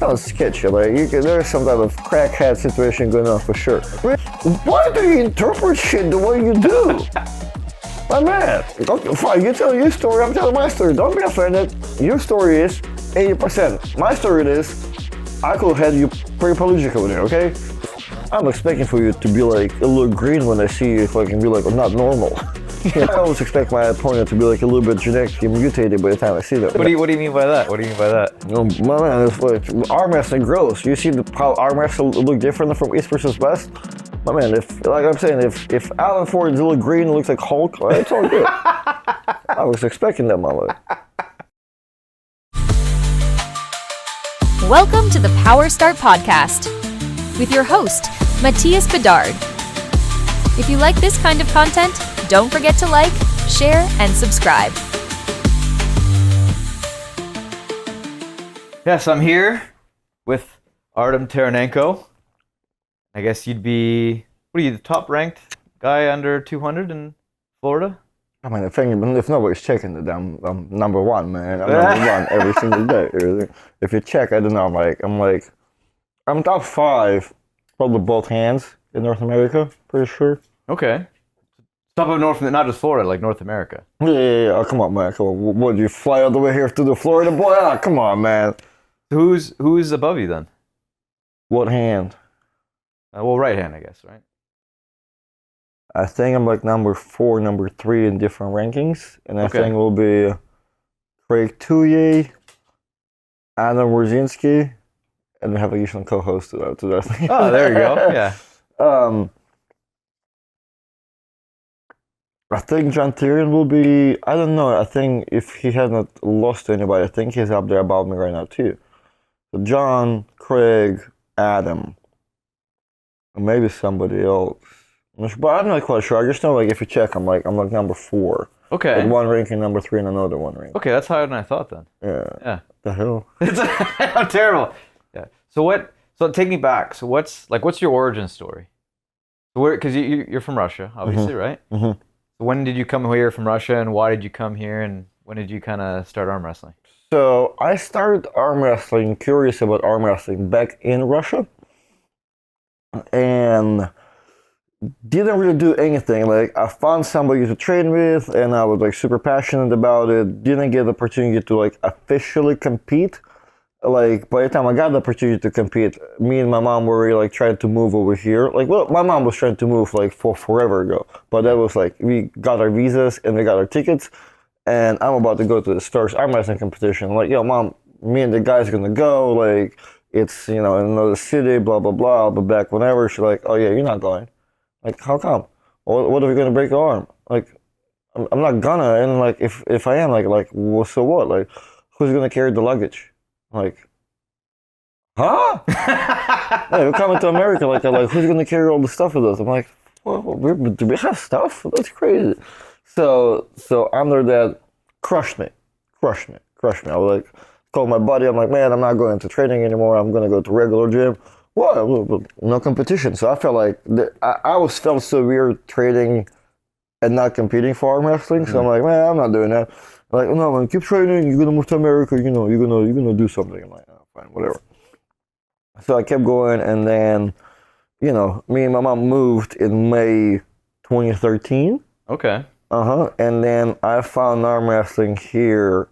sounds sketchy. Like there's some type of crackhead situation going on for sure. Why do you interpret shit the way you do? My man, fine, you tell your story, I'm telling my story. Don't be offended. Your story is 80%. My story is, I could have had you paraplegic over there, okay? I'm expecting for you to be like a little green when I see you, if I can be like, I'm not normal. I always expect my opponent to be like a little bit genetically mutated by the time I see them. What do you mean by that? What do you mean by that? My man, it's like arm wrestling grows. You see how arm wrestling look different from East versus West? My man, if Alan Ford is a little green and looks like Hulk, it's all good. I was expecting that, mama. Welcome to the PowerStart podcast with your host, Matthias Bedard. If you like this kind of content, don't forget to like, share, and subscribe. Yes, I'm here with Artem Taranenko. I guess you'd be, what are you, the top ranked guy under 200 in Florida? I mean, if nobody's checking it, I'm number one, man. I'm number one every single day. If you check, I don't know, I'm top 5, probably both hands in North America, pretty sure. Okay. Top of North, not just Florida, like North America. Yeah. Oh, come on, man. Come on. What, you fly all the way here to the Florida, boy? Ah, come on, man. Who's above you then? What hand? Well, right hand, I guess, right? I think I'm like number 4, number 3 in different rankings. And I think it will be Craig Touye, Adam Wierzinski, and we have a usual co-host to that thing. Oh, there you go. Yeah. I think John Tyrion will be, I don't know, I think if he hasn't lost to anybody, I think he's up there above me right now too. So John, Craig, Adam, and maybe somebody else. But I'm not quite sure. I just know, like, if you check, I'm like number 4. Okay. Like one ranking, number 3, and another one ranking. Okay, that's higher than I thought then. Yeah. The hell? It's terrible. Yeah. So take me back. So what's your origin story? Because you're from Russia, obviously, right? Mm-hmm. So when did you come here from Russia, and why did you come here, and when did you kind of start arm wrestling? So I started arm wrestling, curious about arm wrestling back in Russia, and didn't really do anything. Like, I found somebody to train with, and I was like super passionate about it. Didn't get the opportunity to like officially compete. Like, by the time I got the opportunity to compete, me and my mom were really like trying to move over here. Like, well, my mom was trying to move like forever ago, but that was like, we got our visas and we got our tickets, and I'm about to go to this first arm wrestling competition. I'm like, yo, mom, me and the guys are gonna go. Like, it's, in another city, blah blah blah. I'll be back whenever. She's like, oh yeah, you're not going. Like, how come? What if you're gonna break your arm? Like, I'm not gonna. And like, if I am, like, well, so what? Like, who's gonna carry the luggage? Like, huh? Yeah, we're coming to America. Like, who's gonna carry all the stuff with us? I'm like, well, do we have stuff? That's crazy. So under that, crushed me. I was like, called my buddy. I'm like, man, I'm not going to training anymore. I'm gonna go to regular gym. Well, no competition. So I felt like I always felt so weird training and not competing for arm wrestling. So I'm like, man, I'm not doing that. Like, no, man, keep training. You're gonna move to America. You're gonna do something. I'm like, oh, fine, whatever. So I kept going, and then, me and my mom moved in May 2013. Okay. And then I found arm wrestling here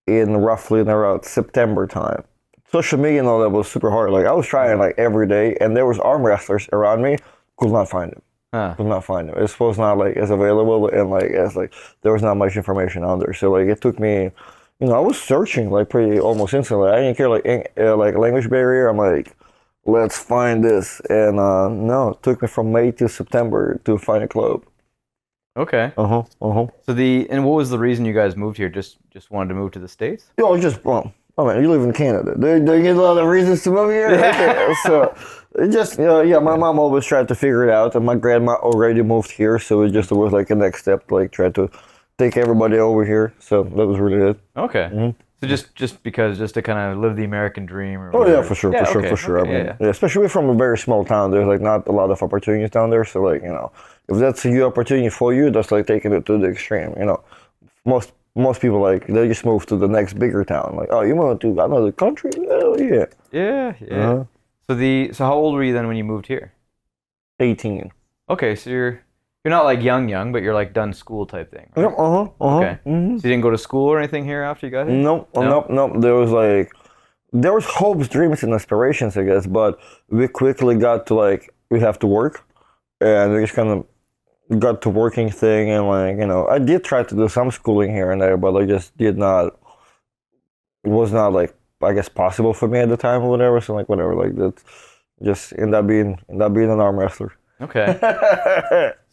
in roughly around September time. Social media and all that was super hard. Like, I was trying like every day, and there was arm wrestlers around me. Could not find them. Could not find them. It's supposed not like as available, and there was not much information on there. So like it took me, I was searching like pretty almost instantly. I didn't care like language barrier. I'm like, let's find this, and no, it took me from May to September to find a club. Okay. So and what was the reason you guys moved here? Just wanted to move to the States? I mean, you live in Canada. Do you get a lot of reasons to move here? Okay. So, my mom always tried to figure it out, and my grandma already moved here, so it was like a next step, like try to take everybody over here. So that was really good. Okay. Mm-hmm. So just to kind of live the American dream. Or whatever. Yeah, for sure. Okay, I mean, especially from a very small town, there's like not a lot of opportunities down there. So like, if that's a new opportunity for you, that's like taking it to the extreme. Most most people like they just move to the next bigger town. Like, oh, you moved to another country? Oh yeah. Yeah, yeah. So how old were you then when you moved here? 18. Okay, so you're not like young, but you're like done school type thing, right? Yep. Okay. Mm-hmm. So you didn't go to school or anything here after you got here? Nope. No? Nope. There was hopes, dreams, and aspirations, I guess, but we quickly got to like we have to work, and we just kind of got to working thing, and like I did try to do some schooling here and there, but I just did not. It was not like I guess possible for me at the time or whatever. So like whatever, like that, just end up being an arm wrestler. Okay.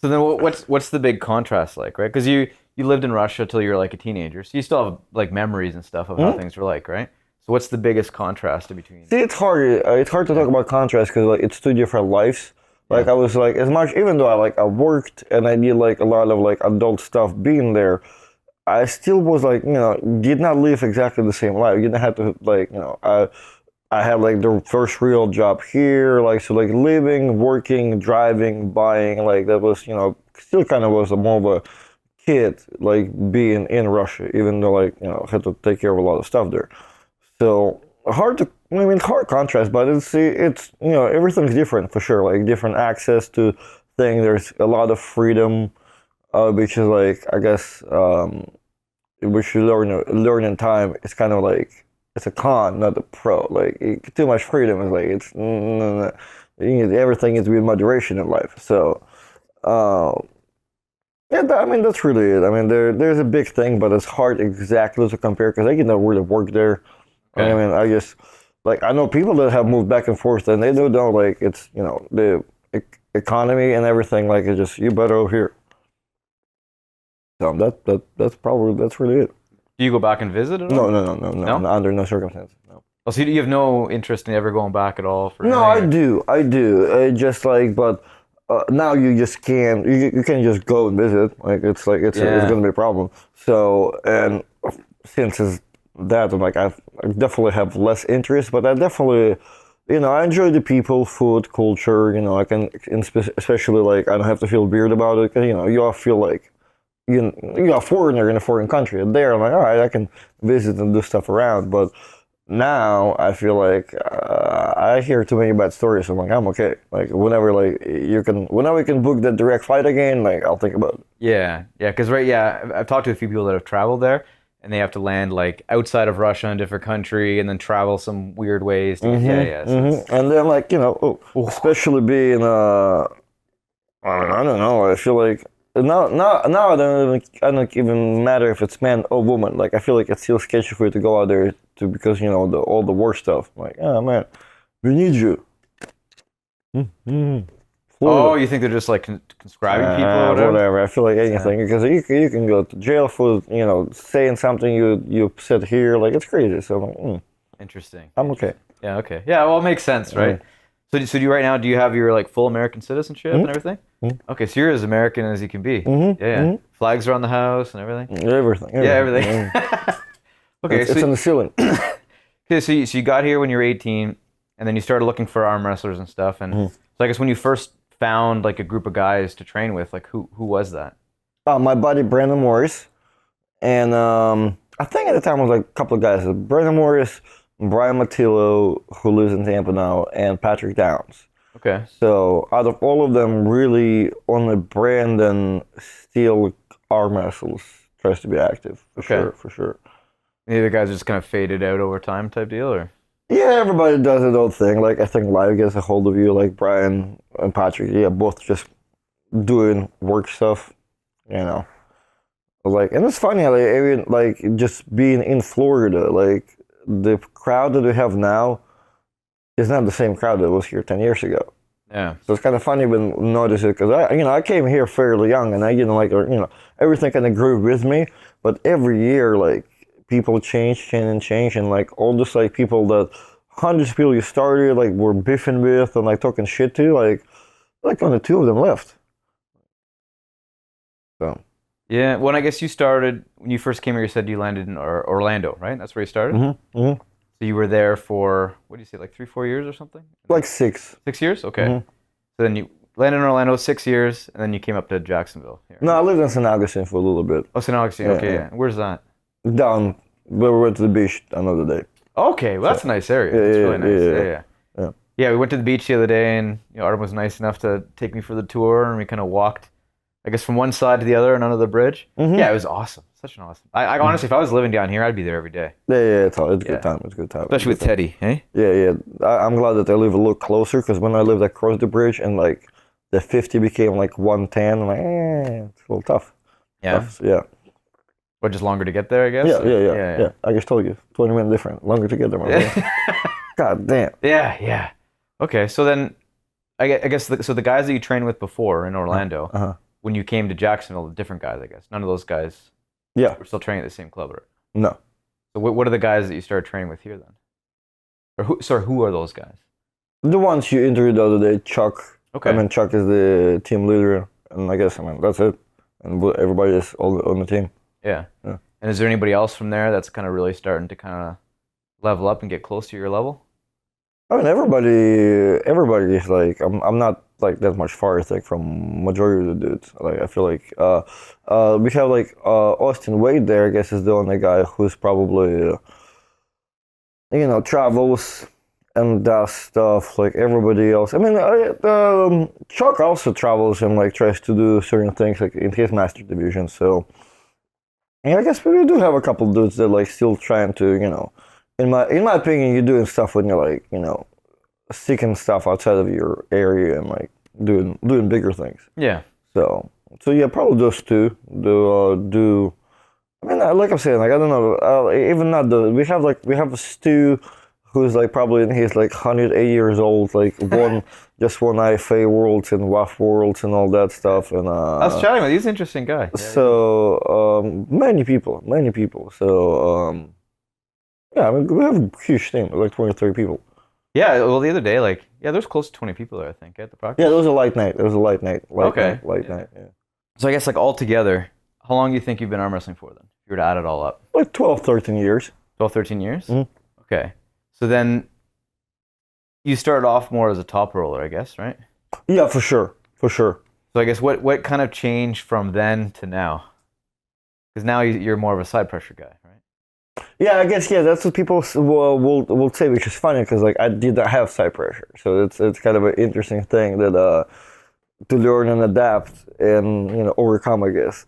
So then what's the big contrast like, right? Because you lived in Russia till you were like a teenager, so you still have like memories and stuff of how things were like, right? So what's the biggest contrast between? See, it's hard. It's hard to talk about contrast because like it's two different lives. Like I was like as much, even though I worked and I did like a lot of like adult stuff being there, I still was like did not live exactly the same life. You didn't have to like I had like the first real job here, like so like living, working, driving, buying, like that was still kind of was more of a kid like being in Russia, even though like had to take care of a lot of stuff there. So hard contrast, but it's everything's different for sure. Like different access to things. There's a lot of freedom, which is like I guess which you learn in time. It's kind of like it's a con, not a pro. Like too much freedom is like it's everything is with moderation in life. So yeah, that's really it. I mean there's a big thing, but it's hard exactly to compare because I didn't really work there. Okay. I mean, I just like I know people that have moved back and forth, and they don't know like it's the economy and everything. Like it's just you better over here. So that's really it. Do you go back and visit at all? No, under no circumstances. No. Oh, so you have no interest in ever going back at all? No, I do. Just like, but now you just can't. You can't just go and visit. Like it's going to be a problem. So and since it's that, I'm like I definitely have less interest, but I definitely. I enjoy the people, food, culture. I can, especially like I don't have to feel weird about it. Cause you all feel like you're a foreigner in a foreign country. And there, I'm like, all right, I can visit and do stuff around. But now I feel like I hear too many bad stories. So I'm like, I'm okay. Like whenever we can book that direct flight again, like I'll think about it. Yeah, because I've talked to a few people that have traveled there. And they have to land like outside of Russia in a different country, and then travel some weird ways. To get, And then like especially being I don't know. I feel like now I don't even matter if it's man or woman. Like I feel like it's still sketchy for you to go out there because all the war stuff. I'm like man, we need you. Oh, you think they're just like conscribing people or whatever? I feel like anything because you can go to jail for saying something you said here. Like it's crazy. So I'm like, Interesting. I'm okay. Yeah. Okay. Yeah. Well, it makes sense, right? So do you right now? Do you have your like full American citizenship and everything? Okay, so you're as American as you can be. Yeah. Flags around the house and everything. Everything. Yeah, everything. Okay, it's in the ceiling. Okay, so you got here when you were 18, and then you started looking for arm wrestlers and stuff. And so I guess when you first found like a group of guys to train with, like who was that? My buddy Brandon Morris, and I think at the time it was like a couple of guys. Brandon Morris, Brian Matillo, who lives in Tampa now, and Patrick Downs. Okay. So out of all of them, really only Brandon still arm wrestles tries to be active for sure. The other guys just kind of faded out over time type deal, or? Yeah, everybody does their own thing. Like I think Live gets a hold of you, like Brian and Patrick. Yeah, both just doing work stuff, Like, and it's funny, like even like just being in Florida, like the crowd that we have now is not the same crowd that was here 10 years ago. Yeah. So it's kind of funny when notice it because I came here fairly young and I didn't like everything kind of grew with me, but every year like people change and like all this like people that hundreds of people you started like were biffing with and like talking shit to like only two of them left. So. Yeah, well, I guess you started when you first came here. You said you landed in Orlando, right? That's where you started. Mm-hmm. So you were there for what do you say, like 3-4 years or something? Like 6. 6 years, okay. So then you landed in Orlando 6 years, and then you came up to Jacksonville. Here. No, I lived in St. Augustine for a little bit. Oh, St. Augustine. Okay, yeah. Where's that? Down, we went to the beach another day. Okay, well that's a nice area. Yeah, It's yeah, really nice. yeah, Yeah, yeah. yeah. Yeah. Yeah, we went to the beach the other day, and Artem was nice enough to take me for the tour, and we kind of walked, I guess, from one side to the other and under the bridge. Mm-hmm. Yeah, it was awesome. Such an awesome. I honestly, if I was living down here, I'd be there every day, Yeah, it's a Yeah. good time. It's a good time. especially with Teddy. Hey. Yeah. I'm glad that I live a little closer because when I lived across the bridge and like the 50 became like 110, I'm like, it's a little tough. Yeah. Tough, yeah. What, just longer to get there, I guess? Yeah. I just told you, 20 minutes different, longer together, my man. God damn. Yeah. Okay, so then, I guess, so the guys that you trained with before in Orlando, Uh-huh. when you came to Jacksonville, the different guys, I guess. None of those guys Yeah. were still training at the same club, right? No. So what are the guys that you started training with here then? Or who are those guys? The ones you interviewed the other day, Chuck. Okay. I mean, Chuck is the team leader, and I guess that's it. And everybody is all on the team. Yeah. Yeah. And is there anybody else from there that's kind of really starting to kind of level up and get close to your level? I mean, everybody is like, I'm not like that much far, I think, from majority of the dudes. Like, I feel like, we have like, Austin Wade there, I guess, is the only guy who's probably, travels and does stuff like everybody else. I mean, Chuck also travels and like tries to do certain things like in his master division. So, and I guess we do have a couple dudes that like still trying to, in my opinion, you're doing stuff when you're like, seeking stuff outside of your area and like doing bigger things. Yeah. So yeah, probably those two do. I mean, like I'm saying, like I don't know, even not we have Stu, who's like probably in his like 108 years old, like just won IFA Worlds and WAF Worlds and all that stuff, and I was chatting with. He's an interesting guy. So many people. So yeah, I mean we have a huge team, like 20 or 30 people. Yeah. Well, the other day, there's close to 20 people there, I think, at the practice. Yeah, it was a light night. Okay. Light night. Yeah. So I guess like all together, how long do you think you've been arm wrestling for then? If you were to add it all up. Like 12, 13 years. 12, 13 years? Mhm. Okay. So then you started off more as a top roller, I guess, right? Yeah, for sure. So I guess what kind of changed from then to now? Because now you're more of a side pressure guy, right? Yeah, I guess that's what people will say, which is funny because like I did not have side pressure, so it's kind of an interesting thing that to learn and adapt and overcome, I guess.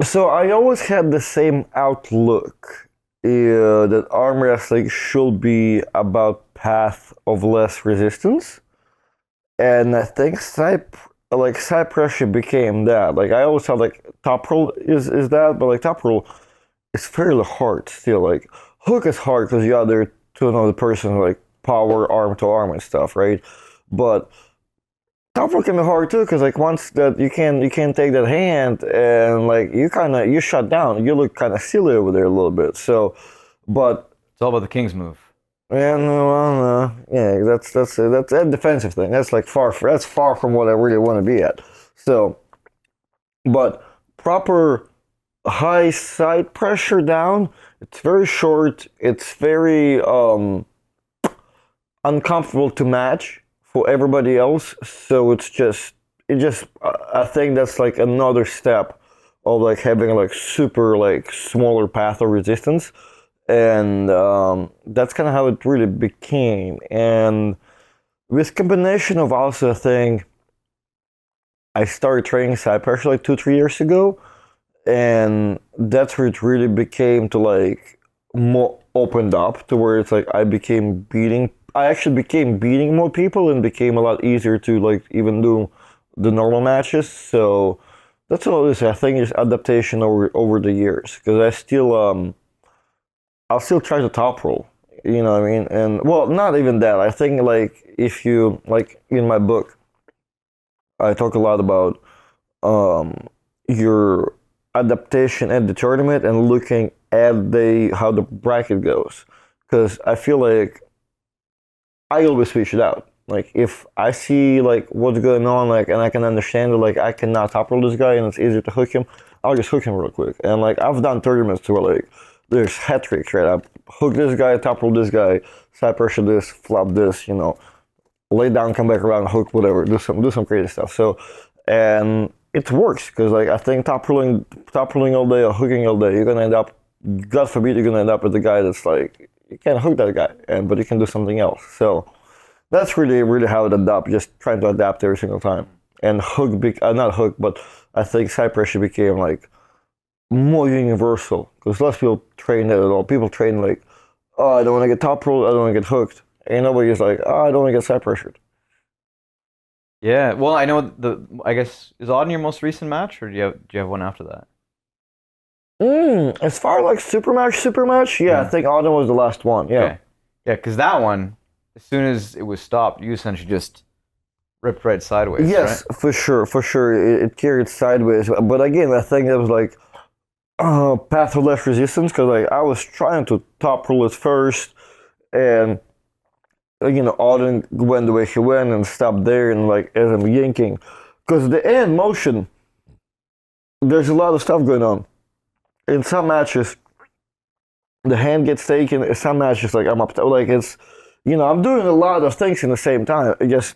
So I always had the same outlook that arm wrestling should be about path of less resistance, and I think side pressure became that. Like I always thought like top roll is that, but like top roll is fairly hard still. Like hook is hard because you're out there to another person, like power arm to arm and stuff, right? But top roll can be hard too because like once that you can't take that hand and like you shut down. You look kind of silly over there a little bit. So, but It's all about the king's move. yeah, no, yeah, that's a defensive thing. That's like far from what I really want to be at. So, but proper high side pressure down. It's very short. It's very uncomfortable to match for everybody else. So I think that's like another step of like having like super like smaller path of resistance. And that's kind of how it really became. And with combination of also a thing, I started training side pressure like 2-3 years ago, and that's where it really became to like more opened up to where it's like I actually became beating more people and became a lot easier to like even do the normal matches. So that's all it is. I think it's adaptation over the years because I'll still try to top roll, you know what I mean? And, well, not even that. I think, like, if you, like, in my book, I talk a lot about your adaptation at the tournament and looking at how the bracket goes. Because I feel like I always switch it out. Like, if I see, like, what's going on, like, and I can understand that, like, I cannot top roll this guy and it's easier to hook him, I'll just hook him real quick. And, like, I've done tournaments where, like, there's hat tricks, right? I hook this guy, top roll this guy, side pressure this, flop this, lay down, come back around, hook, whatever, do some crazy stuff. So, and it works because like I think top rolling all day or hooking all day, you're gonna end up, God forbid, you're gonna end up with a guy that's like you can't hook that guy, but you can do something else. So that's really how it adapt. Just trying to adapt every single time. And not hook, but I think side pressure became like more universal because less people train that at all. People train like, oh, I don't want to get top rolled, I don't want to get hooked, and nobody's like, oh, I don't want to get side pressured. Yeah. Well, I know I guess is Auden your most recent match, or do you have one after that? As far like super match, yeah, I think Artem was the last one. Yeah. Okay. Yeah, because that one, as soon as it was stopped, you essentially just ripped right sideways. Yes, right? for sure. It carried sideways, but again, I think it was like path of less resistance because like I was trying to top roll it first, and Auden went the way he went and stopped there, and like as I'm yanking, because the end motion, there's a lot of stuff going on. In some matches, the hand gets taken. In some matches, like I'm up, like it's, I'm doing a lot of things in the same time. It just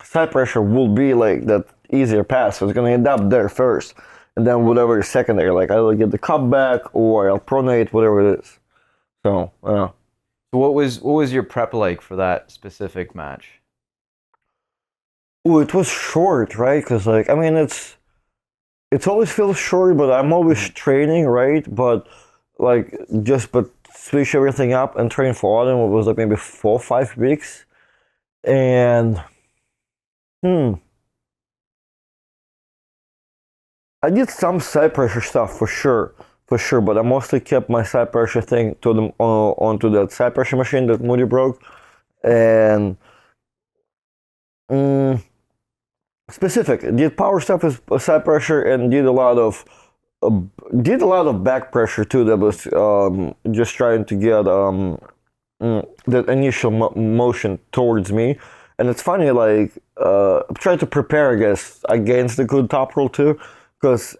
side pressure will be like that easier pass, so it's gonna end up there first, and then whatever is secondary, like I'll get the cup back or I'll pronate, whatever it is. So, So what was your prep like for that specific match? oh, it was short, right? Because like I mean, it's always feels short, but I'm always training, right? But like but switch everything up and train for autumn. It was like maybe 4 or 5 weeks, and I did some side pressure stuff for sure, but I mostly kept my side pressure thing to onto that side pressure machine that Moody broke, and specific did power stuff as side pressure and did a lot of back pressure too. That was just trying to get that initial motion towards me. And it's funny, like I'm trying to prepare, I guess, against the good top roll too, because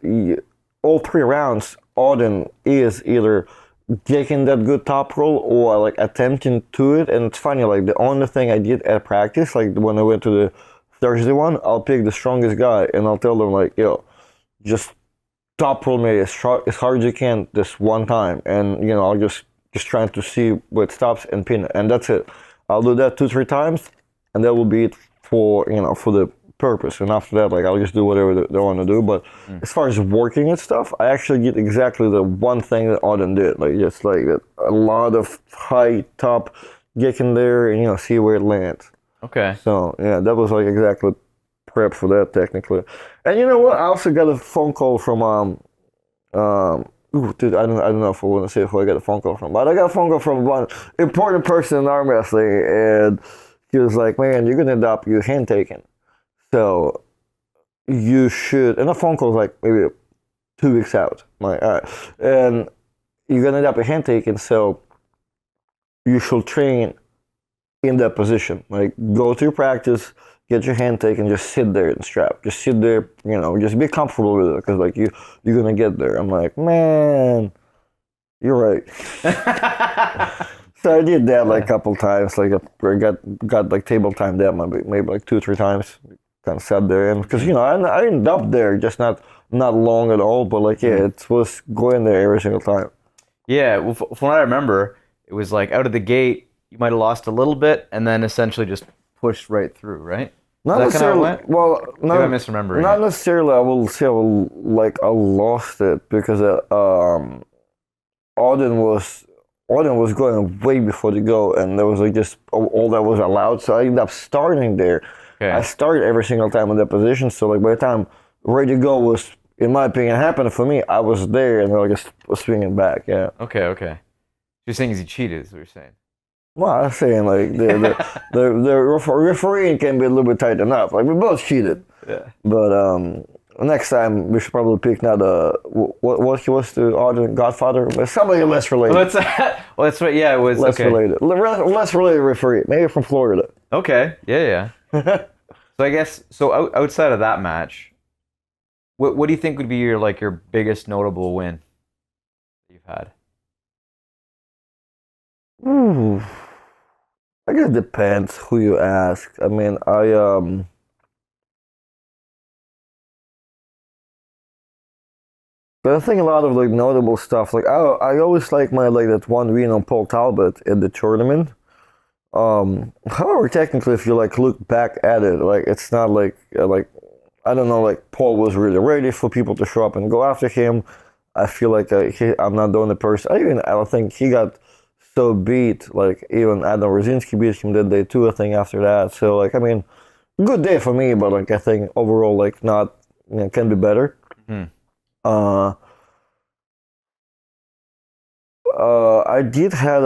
all 3 rounds, Auden is either taking that good top roll or like attempting to it. And it's funny, like the only thing I did at practice, like when I went to the Thursday one, I'll pick the strongest guy and I'll tell them like, yo, just top roll me as hard as you can this one time, and I'll just trying to see where it stops and pin it, and that's it. I'll do that 2-3 times, and that will be it for for the purpose. And after that, like I'll just do whatever they want to do. But as far as working and stuff, I actually did exactly the one thing that Auden did, like just like that, a lot of high top, get in there and see where it lands. Okay. So yeah, that was like exactly prep for that technically. And you know what? I also got a phone call from dude, I don't know if I want to say who I got a phone call from, but I got a phone call from one important person in arm wrestling, and he was like, "Man, you're gonna end up your hand taken, so you should." And the phone call was like maybe 2 weeks out. I'm like, all right, and you're gonna end up your hand taken, so you should train in that position. Like, go to your practice, get your hand taken, just sit there and strap. Just sit there, just be comfortable with it, because like you're gonna get there. I'm like, man, you're right. So I did that like a couple times. Like I got like table time that maybe like 2 or 3 times. Kind of sat there, and because I ended up there, just not long at all. But like it was going there every single time. Yeah, well, from what I remember, it was like out of the gate, you might have lost a little bit, and then essentially just pushed right through, right? Not necessarily. Well, maybe I'm misremembering. Not necessarily. I will say I lost it because Auden was going way before the go, and there was like just all that was allowed. So I ended up starting there. Okay. I started every single time in that position. So like by the time ready to go was, in my opinion, happened for me, I was there, and I just was swinging back. Yeah. Okay. You're saying he cheated, is what you're saying. Well, I'm saying like the refereeing can be a little bit tight enough. Like we both cheated. Yeah. But next time we should probably pick not what he was to Arden Godfather, but somebody less related. Well, that's right. Yeah, it was less related. Less related referee, maybe from Florida. Okay. Yeah. So I guess outside of that match, what do you think would be your biggest notable win that you've had? Ooh, I guess it depends who you ask. I mean, But I think a lot of like notable stuff. Like I always like that one win on Paul Talbot at the tournament. However, technically, if you like look back at it, like it's not like I don't know, like Paul was really ready for people to show up and go after him. I feel like I'm not the only person. I don't think he got so beat. Like even Adam Rosinski beat him that day too. I think after that. So like I mean, good day for me, but like I think overall like not can be better. Hmm. I did had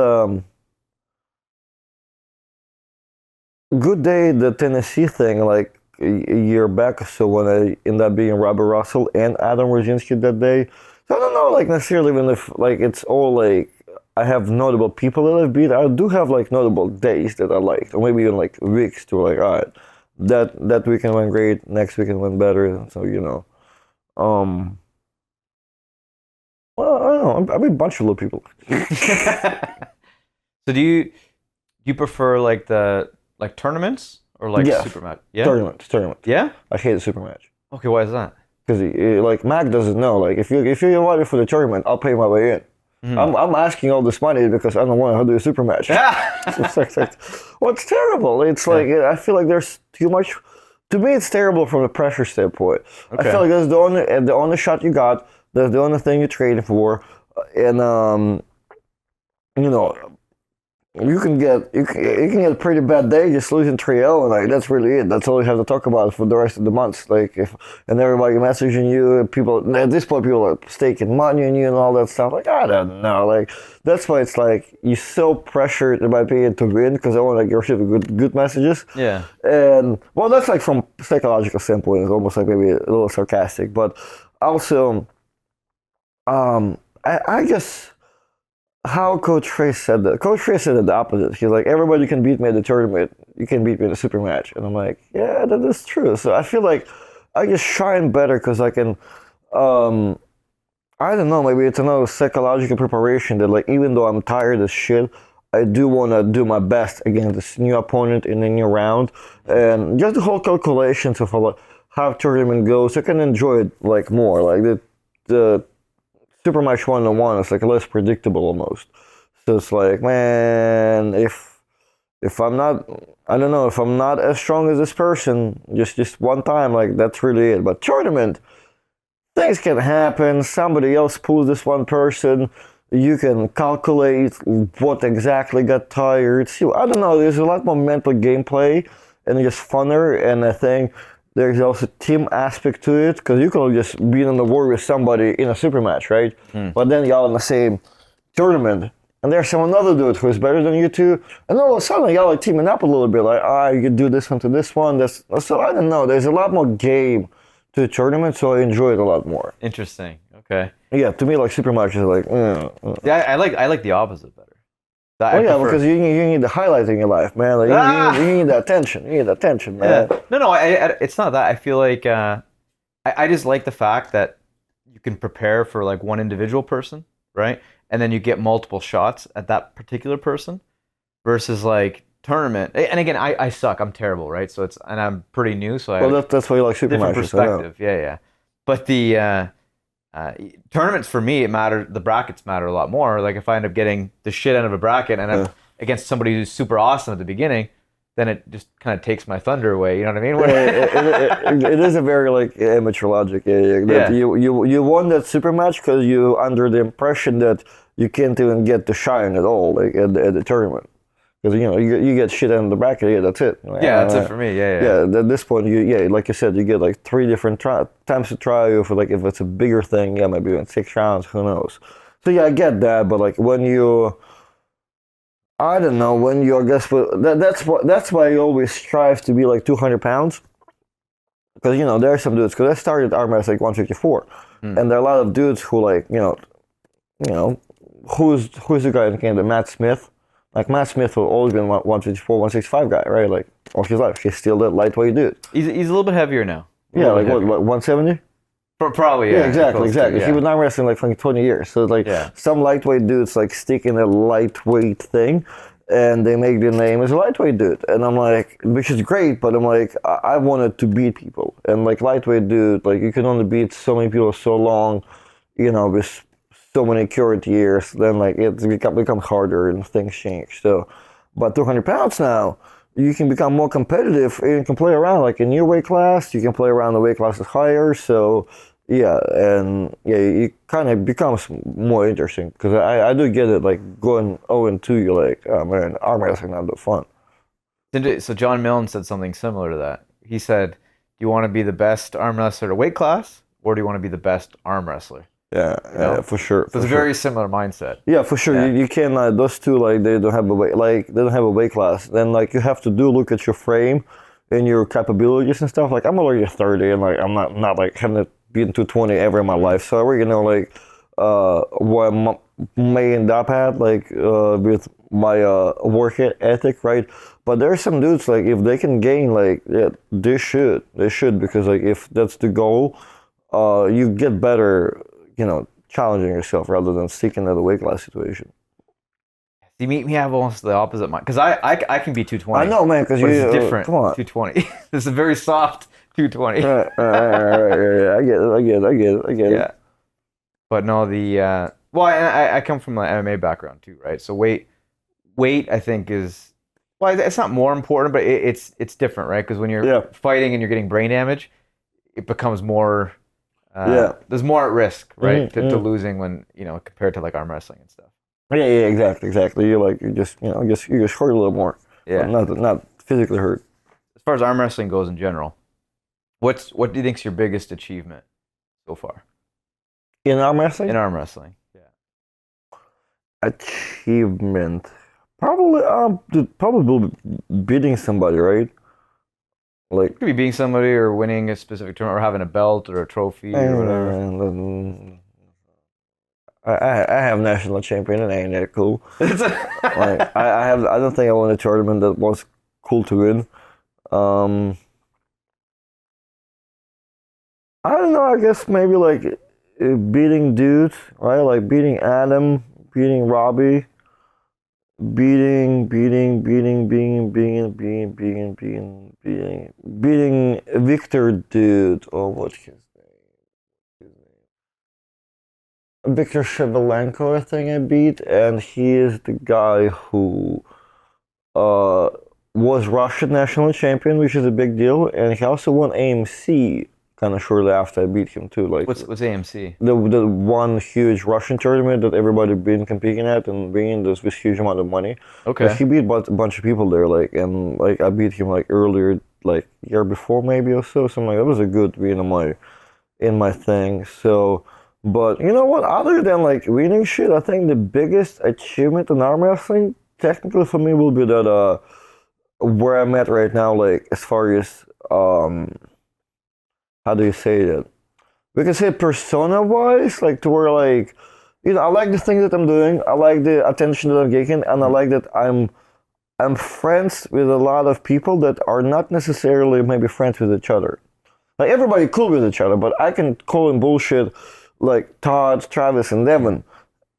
good day the Tennessee thing like a year back or so when I ended up being Robert Russell and Adam Rosinski that day. So I don't know like necessarily even if like it's all like I have notable people that I've beat. I do have like notable days that I liked, or maybe even like weeks to like all right, that weekend went great, next weekend went better. So well I don't know. I mean a bunch of little people. So do you prefer like the tournaments or like super match? Yeah. Tournament. Yeah? I hate the super match. Okay, why is that? Because like Mac doesn't know. Like if you're invited for the tournament, I'll pay my way in. Mm-hmm. I'm asking all this money because I don't want to do a super match. Well, it's terrible. It's like I feel like there's too much. To me, it's terrible from a pressure standpoint. Okay. I feel like that's the only shot you got. That's the only thing you're trading for, and you can get a pretty bad day just losing 3-0, and like that's really it. That's all you have to talk about for the rest of the months. Like and everybody messaging you, people at this point people are staking money on you and all that stuff. Like I don't know, like that's why it's like you're so pressured in my opinion to win because I want to receive good messages. Yeah. And well, that's like from psychological standpoint, it's almost like maybe a little sarcastic, but also, I guess. How Coach Trey said that. Coach Trey said it the opposite. He's like, everybody can beat me at the tournament. You can beat me in a super match. And I'm like, yeah, that is true. So I feel like I just shine better because I can, I don't know, maybe it's another psychological preparation that like, even though I'm tired as shit, I do want to do my best against this new opponent in a new round. And just the whole calculations of how tournament goes, I can enjoy it like more. Like the super match 1-on-1 is like less predictable almost. So it's like, man, if I'm not, I don't know, if I'm not as strong as this person, just one time, like that's really it. But tournament, things can happen. Somebody else pulls this one person. You can calculate what exactly got tired. See, I don't know. There's a lot more mental gameplay and just funner. And I think there's also team aspect to it because you can just be on the war with somebody in a super match, right? But then y'all in the same tournament, and there's some another dude who's better than you two, and all of a sudden y'all are teaming up a little bit, like you can do this one to this one. So I don't know. There's a lot more game to the tournament, so I enjoy it a lot more. Interesting. Okay. Yeah, to me, like super match is like. Yeah, I like the opposite better. Oh yeah, because you need the highlight in your life, man. Like, you need the attention. You need the attention, man. Yeah. No, it's not that. I feel like I just like the fact that you can prepare for like one individual person, right? And then you get multiple shots at that particular person versus like tournament. And again, I suck. I'm terrible, right? So and I'm pretty new, so that's why you like super different matches. Perspective. Yeah. But the tournaments for me, the brackets matter a lot more. Like if I end up getting the shit out of a bracket and I'm against somebody who's super awesome at the beginning, then it just kind of takes my thunder away. You know what I mean? It is a very like amateur logic. Yeah. You won that super match because you under the impression that you can't even get to shine at all, like at the tournament. Because you get shit out of the bracket, yeah, that's it. Like, yeah, that's it for me. Yeah. At this point, like you said, you get like 3 different times to try. For like if it's a bigger thing, yeah, maybe in 6 rounds, who knows? So yeah, I get that, but like when you, I don't know, when you, I guess, that's why you always strive to be like 200 pounds. Because there are some dudes. Because I started Armwrestling 154, and there are a lot of dudes who like who's the guy in Canada, Matt Smith. Like Matt Smith will always been 154, 165 guy, right? Like all his life, he's still that lightweight dude. He's a little bit heavier now. Yeah, like what 170? Probably. Yeah, exactly. He was not wrestling like for 20 years. So like some lightweight dudes like stick in a lightweight thing, and they make their name as a lightweight dude. And I'm like, which is great, but I'm like, I wanted to beat people, and like lightweight dude, like you can only beat so many people so long. with so many current years, then like it's become harder and things change. So, but 200 pounds now, you can become more competitive and you can play around like in your weight class. You can play around the weight classes higher. So yeah, and yeah, it kind of becomes more interesting because I do get it. Like going 0-2, you're like, oh man, arm wrestling not that fun. So John Milne said something similar to that. He said, "Do you want to be the best arm wrestler at a weight class, or do you want to be the best arm wrestler?" Yeah, know? for sure. So it's a very similar mindset. Yeah, for sure. Yeah. You can those two like they don't have a weight class. Then like you have to look at your frame and your capabilities and stuff. Like I'm already 30 and like I'm not like having been 220 ever in my life. So I already know like what I may end up at like with my work ethic, right? But there are some dudes like if they can gain like yeah, they should because like if that's the goal, you get better, challenging yourself rather than sticking at a weight class situation. You meet me have almost the opposite mind because I can be 220. I know, man, because it's different. Come on, 220. This is a very soft 220. Right. I get it. Yeah, but no, well, I come from an MMA background too, right? So weight I think is it's not more important, but it's different, right? Because when you're fighting and you're getting brain damage, it becomes more. There's more at risk, right, to losing when compared to like arm wrestling and stuff. Yeah, exactly. You just hurt a little more. Yeah, not physically hurt. As far as arm wrestling goes in general, what do you think's your biggest achievement so far in arm wrestling? In arm wrestling, yeah. Achievement, probably beating somebody, right? Like it could be beating somebody or winning a specific tournament or having a belt or a trophy or whatever. I have national champion and ain't that cool. Like I don't think I won a tournament that was cool to win. I don't know, I guess maybe like beating dudes, right? Like beating Adam, beating Robbie, beating Victor dude. Oh, what's his name? Victor Shevelenko, I think I beat, and he is the guy who was Russian national champion, which is a big deal, and he also won AMC kind of shortly after I beat him too. Like what's AMC? The one huge Russian tournament that everybody been competing at and bringing this huge amount of money. Okay. He beat a bunch of people there, and I beat him like earlier, like year before maybe or so. Something like that. Was a good win in my thing. So. But you know what? Other than like winning shit, I think the biggest achievement in arm wrestling, technically for me, will be that where I'm at right now. Like as far as how do you say that? We can say persona-wise, like to where like I like the things that I'm doing. I like the attention that I'm getting, and I like that I'm friends with a lot of people that are not necessarily maybe friends with each other. Like everybody cool with each other, but I can call in bullshit. Like Todd, Travis, and Devin,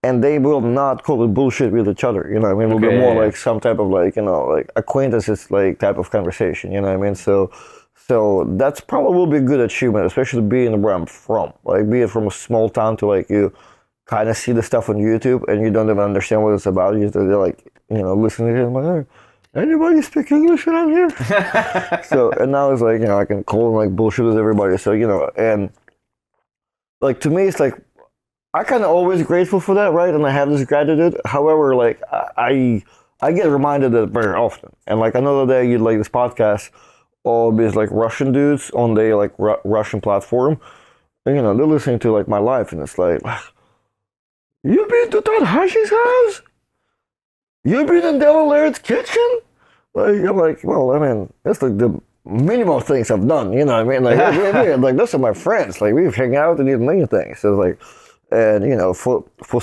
and they will not call it bullshit with each other. You know what I mean? It'll be more like some type of like like acquaintances like type of conversation. You know what I mean? So that's probably will be a good achievement, especially being where I'm from. Like be it from a small town to like you kind of see the stuff on YouTube and you don't even understand what it's about. They're like listening to it. I'm like, hey, anybody speak English around here? So and now it's like I can call and like bullshit with everybody. So and. Like to me, it's like I kind of always grateful for that, right? And I have this gratitude. However, like I get reminded of it very often. And like another day, you'd like this podcast, all these like Russian dudes on the like Russian platform, and they're listening to like my life, and it's like, you been to Tanahashi's house? You been in Devil Laird's kitchen? Like I'm like, well, I mean, that's like the minimal things I've done, you know what I mean? Like, like those are my friends. Like we've hang out and did many things. So like, and for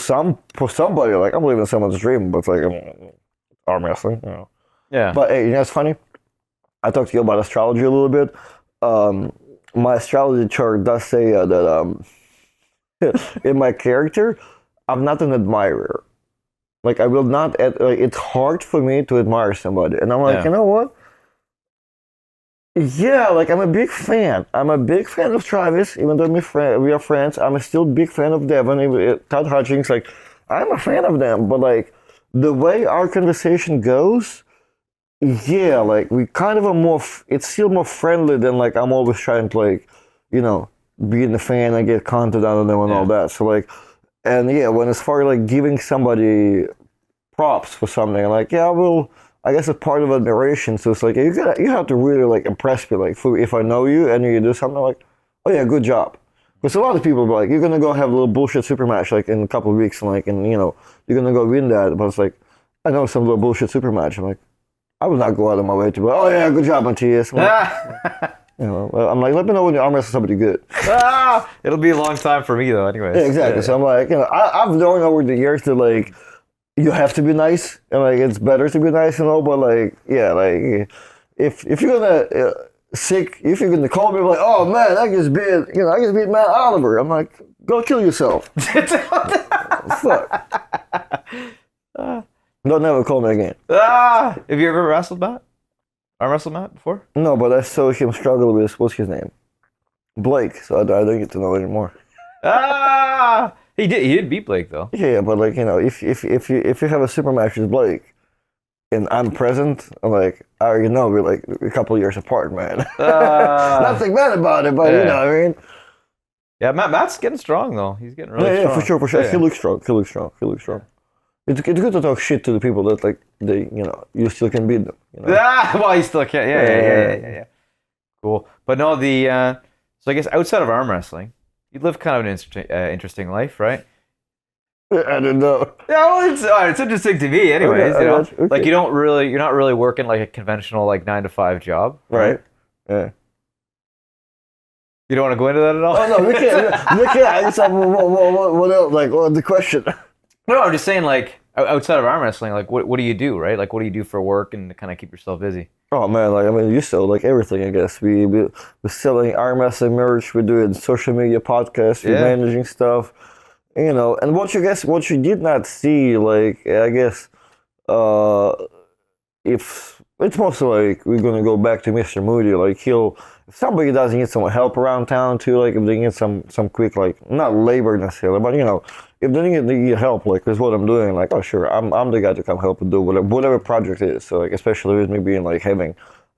somebody, like I'm living someone's dream, but it's like arm wrestling, Yeah. But hey, it's funny. I talked to you about astrology a little bit. My astrology chart does say that in my character, I'm not an admirer. Like I will not. It's hard for me to admire somebody, and I'm like, you know what? Yeah, like I'm a big fan. I'm a big fan of Travis, even though we are friends. I'm a still big fan of Devon, Todd Hutchings. Like I'm a fan of them, but like the way our conversation goes, yeah, like we kind of are more. It's still more friendly than like I'm always trying to like, you know, be in the fan and get content out of them and all that. So like, and yeah, when as far as like giving somebody props for something, like yeah, well, I guess a part of admiration. So it's like you have to really like impress me. Like if I know you and you do something like, oh yeah, good job. Because a lot of people are like, you're gonna go have a little bullshit super match like in a couple of weeks, and like, and you know, you're gonna go win that. But it's like, I know some little bullshit super match. I'm like, I would not go out of my way to be, oh yeah, good job, Matthias. Like, you know, I'm like, let me know when you arm wrestle somebody good. It'll be a long time for me though, anyways. Yeah, exactly. So I'm like, you know, I've known over the years that like you have to be nice, and like it's better to be nice, you know. But like, yeah, like if you're gonna if you're gonna call me like, oh man, I just beat Matt Oliver. I'm like, go kill yourself. Fuck. Don't never call me again. Have you ever wrestled Matt? Arm wrestled Matt before? No, but I saw him struggle with what's his name, Blake. So I don't get to know anymore. He did beat Blake though. Yeah, but like you know, if you have a super match with Blake, and I'm present, I'm like, I already know we're like a couple of years apart, man. Nothing bad about it, but you know what I mean. Yeah, Matt's getting strong though. He's getting really strong. Yeah, for sure. Yeah. He looks strong. It's good to talk shit to the people that like you still can beat them. You know? Well, you still can. Yeah. Cool, but no, so I guess outside of arm wrestling, you live kind of an interesting life, right? I don't know. Yeah, well, it's interesting to me, anyways. Okay, you know, okay. like you're not really working like a conventional like 9-to-5 job, Right. Yeah. You don't want to go into that at all? Oh no, we can't. I just have what else? Like, what the question? No, I'm just saying, like, outside of arm wrestling, like, what do you do, right? Like, what do you do for work and to kind of keep yourself busy? Oh man, like I mean, you sell like everything. I guess we're selling arm wrestling merch. We're doing social media podcasts. We're managing stuff. You know, and what you did not see, like I guess, if it's mostly like we're gonna go back to Mr. Moody. Like if somebody doesn't need some help around town too, like if they need some quick like not labor necessarily, but you know. If they need help, like, is what I'm doing, like, oh, sure, I'm the guy to come help and do whatever project it is. So, like, especially with me being, like, having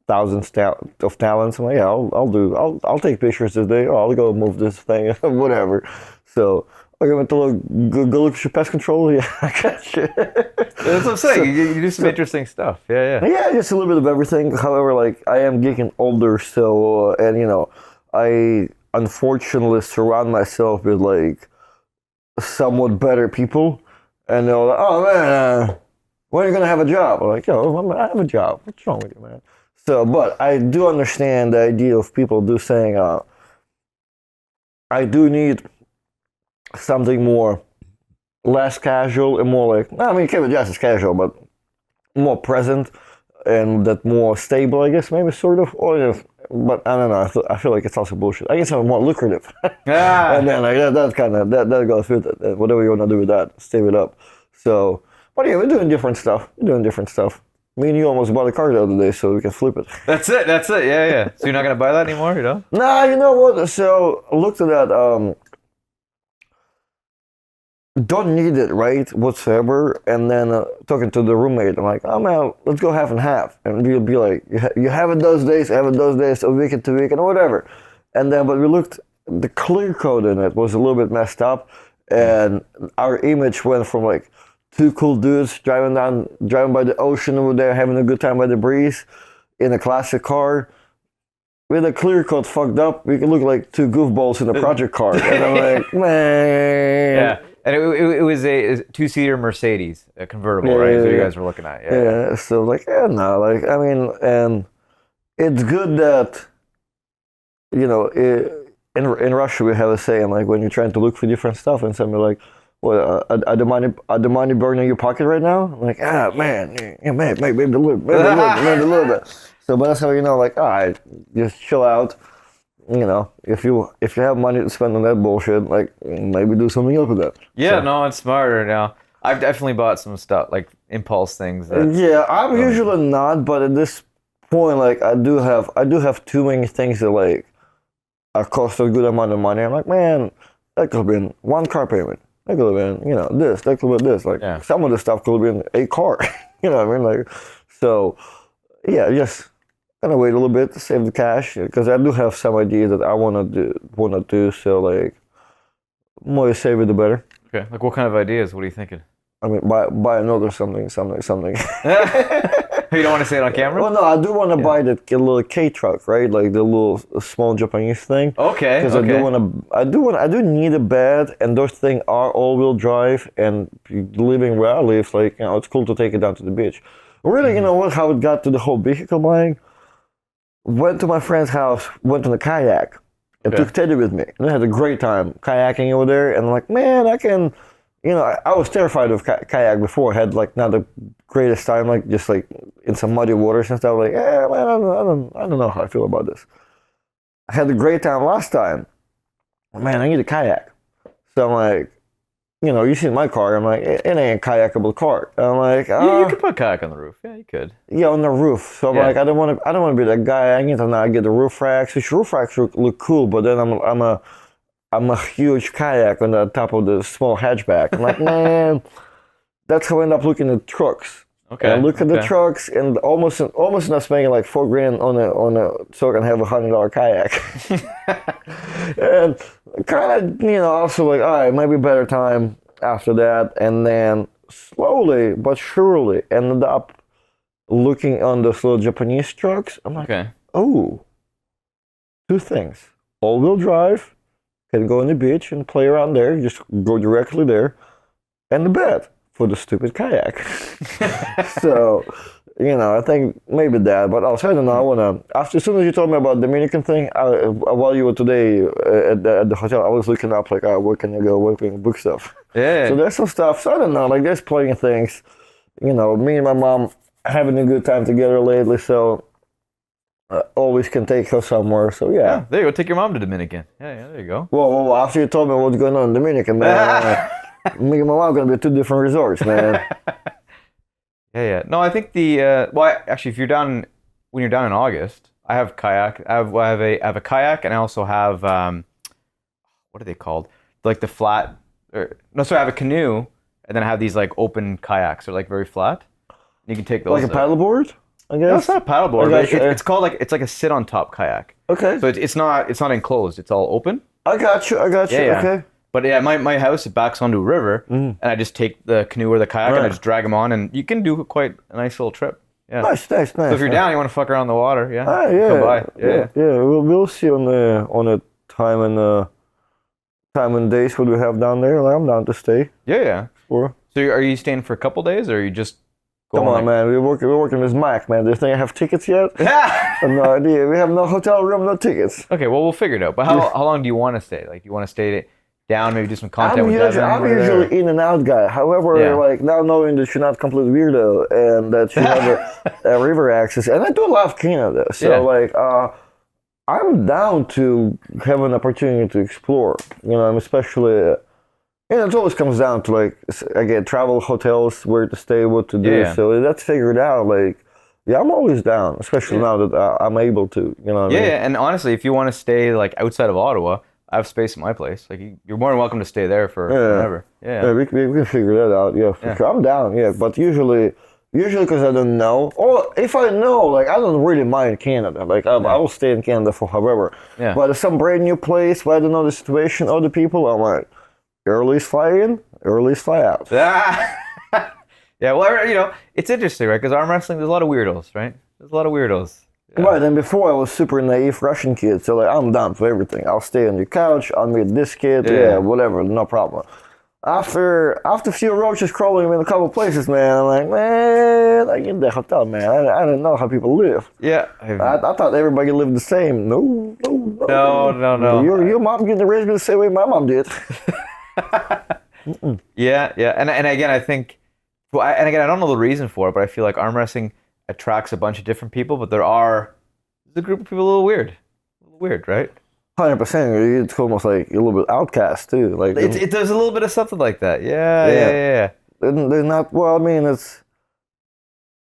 thousands of talents, I'm like, yeah, I'll take pictures today, or I'll go move this thing, whatever. So, I went to go look at your pest control, yeah, I got you. That's what I'm saying, you do some interesting stuff, yeah. Yeah, just a little bit of everything. However, like, I am getting older, so, and, you know, I unfortunately surround myself with, like, somewhat better people, and they're like, oh man, when are you gonna have a job? I'm like, yo, I have a job. What's wrong with you, man? So, but I do understand the idea of people saying, I do need something more less casual and more like, I mean, Kevin Jackson's casual, but more present and that more stable, I guess, maybe sort of, or but I don't know. I feel like it's also bullshit. I guess I'm more lucrative, and then like that goes with it. Whatever you want to do with that, save it up. So, but yeah, we're doing different stuff. Me and you almost bought a car the other day, so we can flip it. That's it. Yeah. So you're not gonna buy that anymore, you know? Nah, you know what? So I looked at that. Don't need it, right, whatsoever. And then talking to the roommate, I'm like, oh man, let's go half and half. And we'll be like, you have it those days, a week to week, and whatever. And then, but we looked, the clear code in it was a little bit messed up. And our image went from like two cool dudes driving by the ocean over there, having a good time by the breeze in a classic car. With a clear code fucked up, we can look like two goofballs in a project car. And I'm like, man. Yeah. And it was a 2-seater Mercedes, a convertible, right? So you guys were looking at, yeah. So like, no, like I mean, and it's good that you know, in Russia we have a saying like when you're trying to look for different stuff, and somebody like, well, are the money burning in your pocket right now? I'm like, man, yeah, maybe a little bit. So, but that's how you know, like, all right, just chill out. You know, if you have money to spend on that bullshit, like maybe do something else with that. Yeah, so. No, it's smarter now. I've definitely bought some stuff like impulse things. Yeah, I'm usually not, but at this point, like I do have too many things that like are cost a good amount of money. I'm like, man, that could have been one car payment. That could have been, this. That could have been this. Like some of the stuff could have been a car. You know what I mean? Like, so yeah, just gonna wait a little bit to save the cash because I do have some ideas that I wanna do. So like, the more you save it, the better. Okay. Like what kind of ideas? What are you thinking? I mean, buy another something. You don't want to say it on camera? Well, no, I do want to buy that little K truck, right? Like the little small Japanese thing. Okay. Because I do need a bed, and those things are all-wheel drive, and living where I live, like it's cool to take it down to the beach. Really, you know what? How it got to the whole vehicle buying? Went to my friend's house, went on a kayak, and took Teddy with me, and I had a great time kayaking over there. And I'm like, man, I can. I was terrified of kayak before. I had like not the greatest time, like just like in some muddy waters and stuff. Like, man, I don't know how I feel about this. I had a great time last time. Man, I need a kayak. So I'm like, you see my car. I'm like, it ain't a kayakable car. I'm like, you could put a kayak on the roof. Yeah, you could. Yeah, on the roof. So I'm like, I don't want to be that guy. I need to now get the roof racks. Which roof racks look cool, but then I'm a huge kayak on the top of the small hatchback. I'm like, man, that's how I end up looking at trucks. Okay. And look at the trucks and almost not spending like $4,000 on a so I can have $100 kayak. And kind of also like, all right, maybe better time after that. And then slowly but surely ended up looking on those little Japanese trucks. I'm like, oh, two things: all-wheel drive. Can go on the beach and play around there. Just go directly there, and the bed for the stupid kayak. So, I think maybe that. But also, I don't know. I wanna. As soon as you told me about the Dominican thing, while you were today at the hotel, I was looking up like, where can I go? Where can I book stuff? Yeah. So there's some stuff. So I don't know. Like there's plenty of things. Me and my mom having a good time together lately. So. Always can take her somewhere, so yeah. There you go, take your mom to Dominican. Yeah, there you go. Whoa, after you told me what's going on in Dominican, man, me and my mom are going to be two different resorts, man. Yeah. No, I think actually, if when you're down in August, I have kayak. I have a kayak, and I also have, what are they called? Like the flat, I have a canoe, and then I have these like open kayaks. They're like very flat. You can take those. Like a paddleboard? I guess. No, it's not a paddleboard. It's called it's like a sit on top kayak. Okay. So it's not enclosed. It's all open. I got you. Yeah. Okay. But yeah, my house, it backs onto a river, and I just take the canoe or the kayak and I just drag them on, and you can do quite a nice little trip. Yeah. Nice. So if you're down, you want to fuck around the water, yeah. Come by. Yeah. We'll see on the time and days what we have down there. Like, I'm down to stay. Yeah. Or. So are you staying for a couple days, or are you just? Come on, man. We're working with Mike, man. Do you think I have tickets yet? I have no idea. We have no hotel room, no tickets. Okay, well, we'll figure it out. But how long do you want to stay? Like, do you want to stay down, maybe do some content with Devin? I'm usually in and out guy. However, like now knowing that you're not complete weirdo and that you have a river access, and I do love Canada, so I'm down to have an opportunity to explore. I'm especially. It always comes down to like again travel, hotels, where to stay, what to do. So that's figured out. Like, I'm always down, especially now that I'm able to. What I mean? And honestly, if you want to stay like outside of Ottawa, I have space at my place. Like you're more than welcome to stay there for whenever. Yeah, we can figure that out. Yeah, for sure. I'm down. Yeah, but usually because I don't know, or if I know, like I don't really mind Canada. Like I will stay in Canada for however. Yeah. But if some brand new place where I don't know the situation or the people, I'm like. Earliest fly in, earliest fly out. Yeah, well, it's interesting, right? Because arm wrestling, there's a lot of weirdos, right? There's a lot of weirdos. Yeah. Right, and before I was super naive Russian kid, so like I'm down for everything. I'll stay on your couch, I'll meet this kid, whatever, no problem. After a few roaches crawling in a couple places, man, I'm like, man, I get the hotel, man. I didn't know how people live. Yeah. I thought everybody lived the same. No. Your mom getting raised me the same way my mom did. Yeah. And again, I think, I don't know the reason for it, but I feel like arm wrestling attracts a bunch of different people, but there's a group of people a little weird, right? 100%. It's almost like a little bit outcast too. Like there's a little bit of something like that. Yeah. They're not. Well, I mean, it's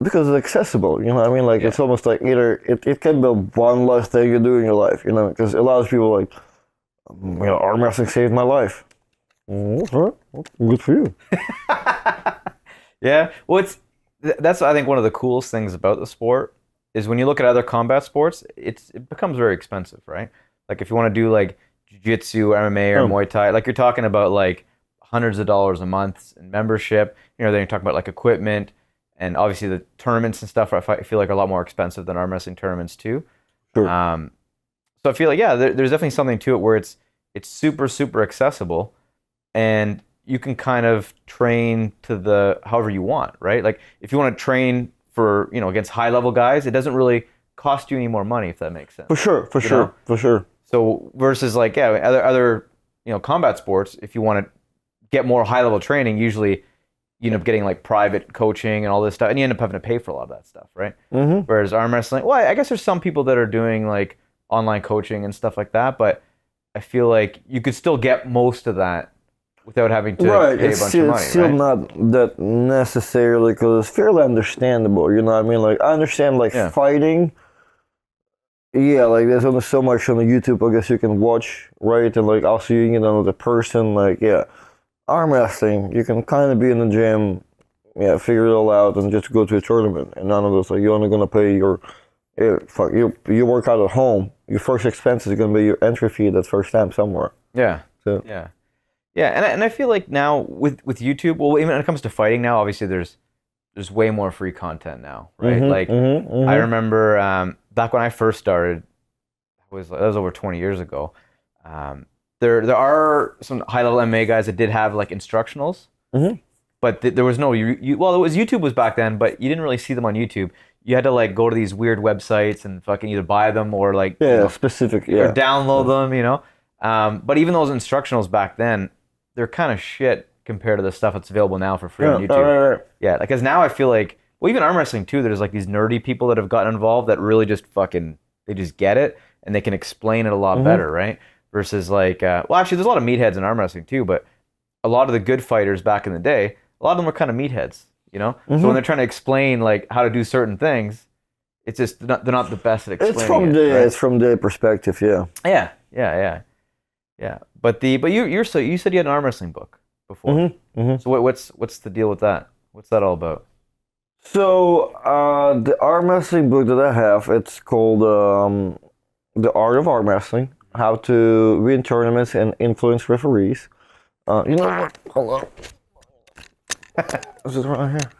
because it's accessible, you know what I mean? Like, Yeah. it's almost like either it can be one less thing you do in your life, you know? Because a lot of people like, arm wrestling saved my life. Okay, well, good for you. Yeah. Well, that's I think one of the coolest things about the sport is when you look at other combat sports, it becomes very expensive, right? Like if you want to do like jiu-jitsu, MMA, or Oh. Muay Thai, like you're talking about like hundreds of dollars a month in membership. Then you're talking about like equipment and obviously the tournaments and stuff. I feel like are a lot more expensive than arm wrestling tournaments too. Sure. So I feel like there's definitely something to it where it's super super accessible, and you can kind of train to the however you want, right? Like if you want to train for against high level guys, it doesn't really cost you any more money, if that makes sense. For sure, for You sure, know? for sure. So versus like other combat sports, if you want to get more high level training, usually you end up getting like private coaching and all this stuff, and you end up having to pay for a lot of that stuff, right? Mm-hmm. Whereas arm wrestling, well, I guess there's some people that are doing like online coaching and stuff like that, but I feel like you could still get most of that without having to Right, pay a it's bunch still, of money, it's still right? not that necessarily, because it's fairly understandable, you know what I mean? Like, I understand, like, Yeah. fighting, yeah, like, there's only so much on the YouTube, I guess, you can watch, right? And, like, also you get another person, like, yeah. Arm wrestling, you can kind of be in the gym, yeah, figure it all out, and just go to a tournament. And none of those, like, you're only going to pay your, you work out at home, your first expense is going to be your entry fee that first time somewhere. Yeah. So. Yeah. Yeah, and I feel like now with YouTube, well, even when it comes to fighting now, obviously there's way more free content now, right? Like I remember back when I first started, that was over 20 years ago. There are some high level MMA guys that did have like instructionals, but there was no well, it was YouTube was back then, but you didn't really see them on YouTube. You had to like go to these weird websites and fucking either buy them or like Specific, or download them, But even those instructionals back then, they're kind of shit compared to the stuff that's available now for free on YouTube. Right. Yeah, because now I feel like, well, even arm wrestling too, there's like these nerdy people that have gotten involved that really just they just get it and they can explain it a lot better, right? Versus like, well, actually, there's a lot of meatheads in arm wrestling too, but a lot of the good fighters back in the day, a lot of them were kind of meatheads, So when they're trying to explain like how to do certain things, it's just they're not the best at explaining It's from their perspective, yeah. Yeah. But you said you had an arm wrestling book before. So what's the deal with that? What's that all about? So the arm wrestling book that I have, it's called The Art of Arm Wrestling: How to Win Tournaments and Influence Referees. You know what? Hold on. Is it right here?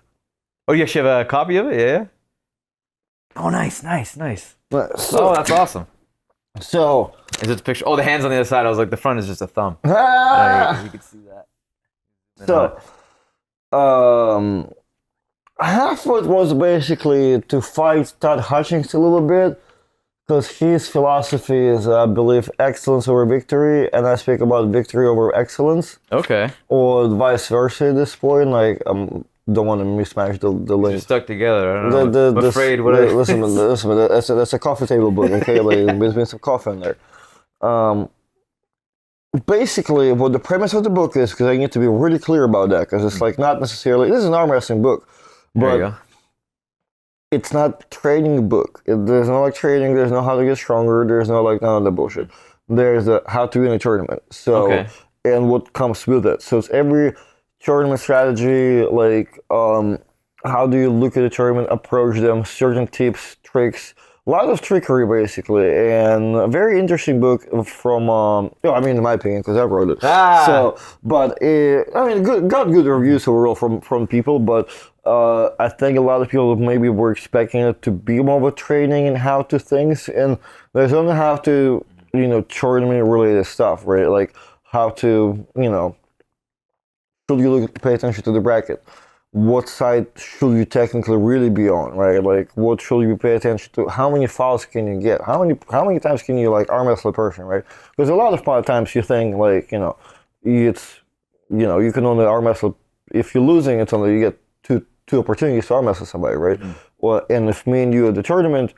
Oh, you actually have a copy of it? Yeah. Oh, nice. So, Oh, that's awesome. so Is it a picture? Oh, the hands on the other side. I was like, the front is just a thumb. You can see that. So, half of it was basically to fight Todd Hutchings a little bit, because his philosophy is, I believe, excellence over victory, and I speak about victory over excellence, Okay. or vice versa at this point. Like, don't want to mismatch the They're links. stuck together. I don't know. I'm afraid. Listen, that's a coffee table book, okay? Like, there's been some coffee in there. Basically, what the premise of the book is, because I need to be really clear about that, because it's like not necessarily, this is an arm wrestling book, There you but go. it's not a training book. There's no like training, there's no how to get stronger, there's no like none of that bullshit. There's a how to win a tournament. So, Okay. and what comes with it. So it's every tournament strategy, like how do you look at a tournament, approach them, certain tips, tricks, a lot of trickery basically, and a very interesting book from, in my opinion, because I wrote it. So, but got good reviews overall from people, but I think a lot of people maybe were expecting it to be more of a training and how to things, and there's only how to, tournament related stuff, right? Like how to, should you pay attention to the bracket? What side should you technically really be on, right? Like, what should you pay attention to? How many fouls can you get? How many times can you like arm wrestle a person, right? Because a lot of times you think like, it's, you can only arm wrestle if you're losing. It's only you get two opportunities to arm wrestle somebody, right? Well, and if me and you at the tournament,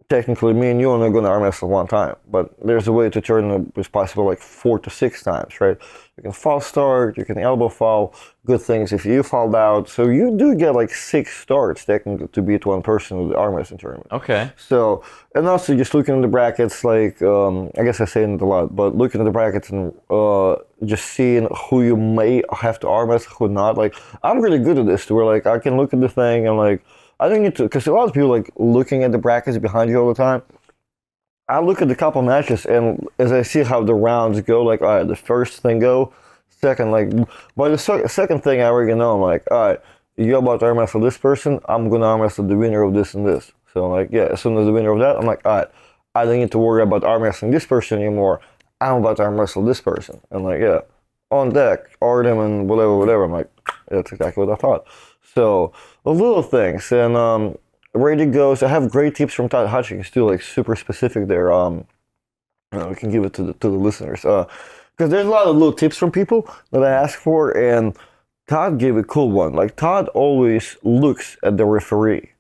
technically me and you are only going to arm wrestle one time, but there's a way to turn it as possible like 4 to 6 times, right? You can false start, you can elbow fall. Good things if you fall out, so you do get like 6 starts technically to beat one person with the arm wrestling tournament. Okay. So, and also just looking at the brackets, like I guess I say it a lot, but looking at the brackets and just seeing who you may have to arm wrestle, who not. Like I'm really good at this, to where like I can look at the thing and like. I don't need to, because a lot of people like looking at the brackets behind you all the time. I look at the couple matches, and as I see how the rounds go, like, all right, the first thing go, second, like, by the second thing I already know, I'm like, all right, you're about to arm wrestle this person, I'm going to arm wrestle the winner of this and this. So, like, yeah, as soon as the winner of that, I'm like, all right, I don't need to worry about arm wrestling this person anymore. I'm about to arm wrestle this person. And, like, yeah, on deck, Artem and whatever. I'm like, that's exactly what I thought. So, little things, and ready goes. I have great tips from Todd Hutchings too, like super specific there. We can give it to the listeners, because there's a lot of little tips from people that I ask for, and Todd gave a cool one. Like Todd always looks at the referee,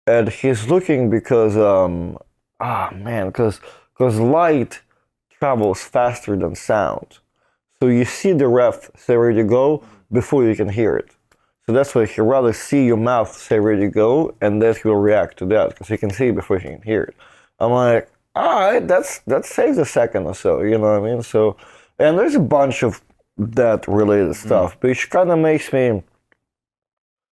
and he's looking because because light travels faster than sound, so you see the ref say ready to go before you can hear it. So that's why he'd rather see your mouth say ready to go, and then he will react to that, because he can see it before he can hear it. I'm like, all right, that saves a second or so, you know what I mean? So, and there's a bunch of that related stuff, which kind of makes me,